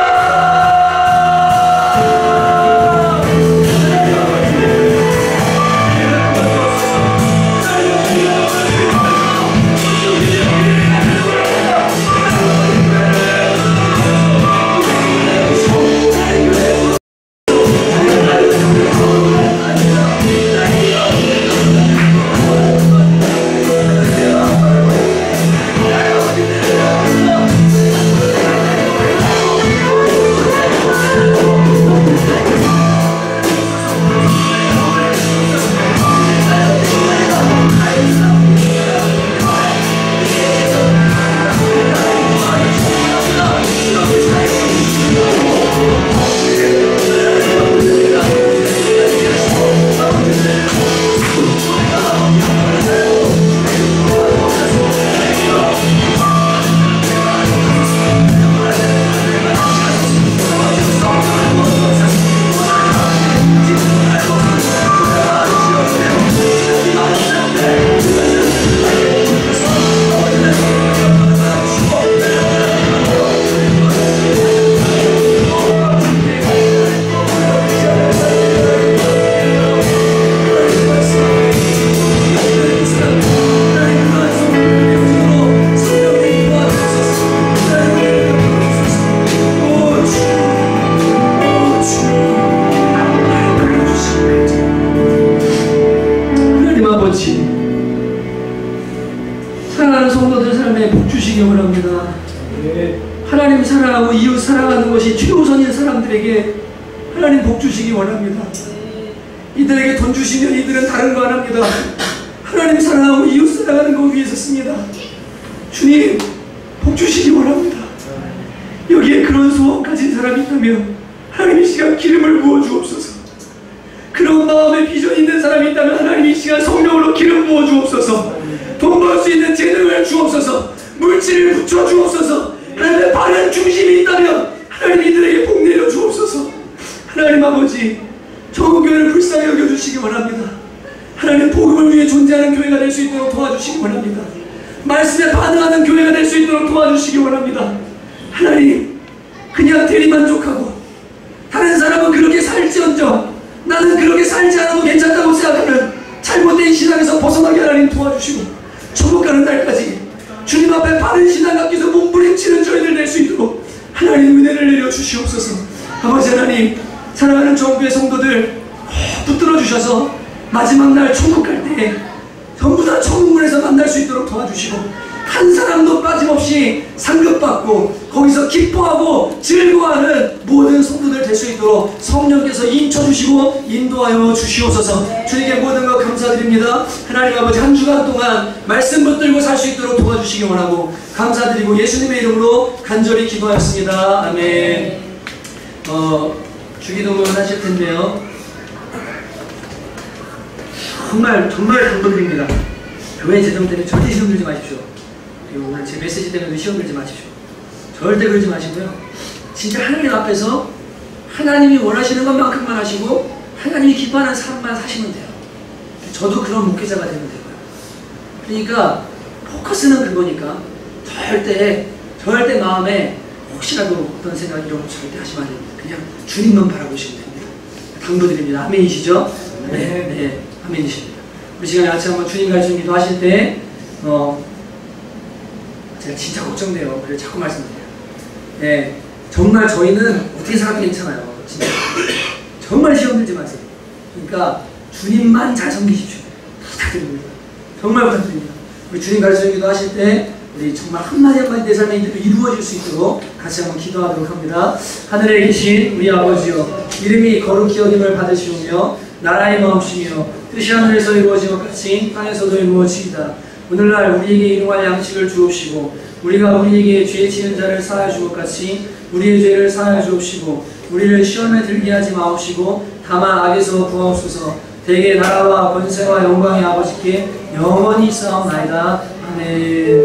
사랑하는 성도들 삶에 복 주시기 원합니다. 하나님 사랑하고 이웃 사랑하는 것이 최우선인 사람들에게 하나님 복 주시기 원합니다. 이들에게 돈 주시면 이들은 다른 거 안 합니다. 하나님 사랑하고 이웃 사랑하는 거 위해서 씁니다. 주님 복 주시기 원합니다. 여기에 그런 소원 가진 사람이 있다면 하나님 이 시간 기름을 부어 주옵소서. 그런 마음의 비전이 있는 사람이 있다면 하나님 이 시간 성령으로 기름 부어 주옵소서. 돈 벌 수 있는 재능을 주옵소서. 물질을 붙여 주옵소서. 하나님의 바른 중심이 있다면 하나님 이들에게 복 내려 주옵소서. 하나님 아버지 정교회를 불쌍히 여겨주시기 원합니다. 하나님 복음을 위해 존재하는 교회가 될 수 있도록 도와주시기 원합니다. 말씀에 반응하는 교회가 될 수 있도록 도와주시기 원합니다. 하나님 그냥 대리만족하고 다른 사람은 그렇게 살지언정 나는 그렇게 살지 않아도 괜찮다고 생각하는 잘못된 신앙에서 벗어나게 하나님 도와주시고 천국 가는 날까지 주님 앞에 바른 신앙 갖기 위해서 몸부림치는 저희들 될 수 있도록 하나님 은혜를 내려 주시옵소서. 아버지 하나님 사랑하는 정부의 성도들 붙들어 주셔서 마지막 날 천국 갈 때 전부 다 천국문에서 만날 수 있도록 도와주시고 한 사람도 빠짐없이 상급받고 거기서 기뻐하고 즐거워하는 모든 성도들 될 수 있도록 성령께서 인쳐주시고 인도하여 주시옵소서. 주님께 모든 것 감사드립니다. 하나님 아버지 한 주간 동안 말씀 붙들고 살 수 있도록 도와주시기 원하고 감사드리고 예수님의 이름으로 간절히 기도하였습니다. 아멘. 주기도문 하실 텐데요. 정말 감사드립니다. 교회 재정 때문에 절대 시험 들지 마십시오. 그리고 오늘 제 메시지 때문에 시험 들지 마십시오. 절대 그러지 마시고요. 진짜 하나님 앞에서 하나님이 원하시는 것만큼만 하시고 하나님이 기뻐하는 삶만 사시면 돼요. 저도 그런 목회자가 되면 되고요. 그러니까 포커스는 그거니까 절대 마음에 혹시라도 어떤 생각 이런 거 절대 하시면 안 됩니다. 그냥 주님만 바라보시면 됩니다. 당부드립니다. 아멘이시죠? 네, 아멘이십니다. 우리 시간에 같이 한번 주님 가르치는 기도 하실 때 제가 진짜 걱정돼요. 그래서 자꾸 말씀드려요. 네, 정말 저희는 어떻게 살아도 괜찮아요. 진짜 정말 시험 들지 마세요. 그러니까 주님만 잘 섬기십시오. 부탁드립니다. 정말 부탁드립니다. 우리 주님 가르쳐주기도 하실 때 우리 정말 한마디 한마디 내 삶에 이루어질 수 있도록 같이 한번 기도하도록 합니다. 하늘에 계신 우리 아버지여, 이름이 거룩히 여김을 받으시오며 나라의 마음이시며 뜻이 하늘에서 이루어진 것 같이 땅에서도 이루어지이다. 오늘날 우리에게 일용할 양식을 주옵시고 우리가 우리에게 죄 지은 자를 사하여 줄 것 같이 우리의 죄를 사하여 주옵시고 우리를 시험에 들게 하지 마옵시고 다만 악에서 구하옵소서. 대개 나라와 권세와 영광의 아버지께 영원히 있사옵나이다. 아멘.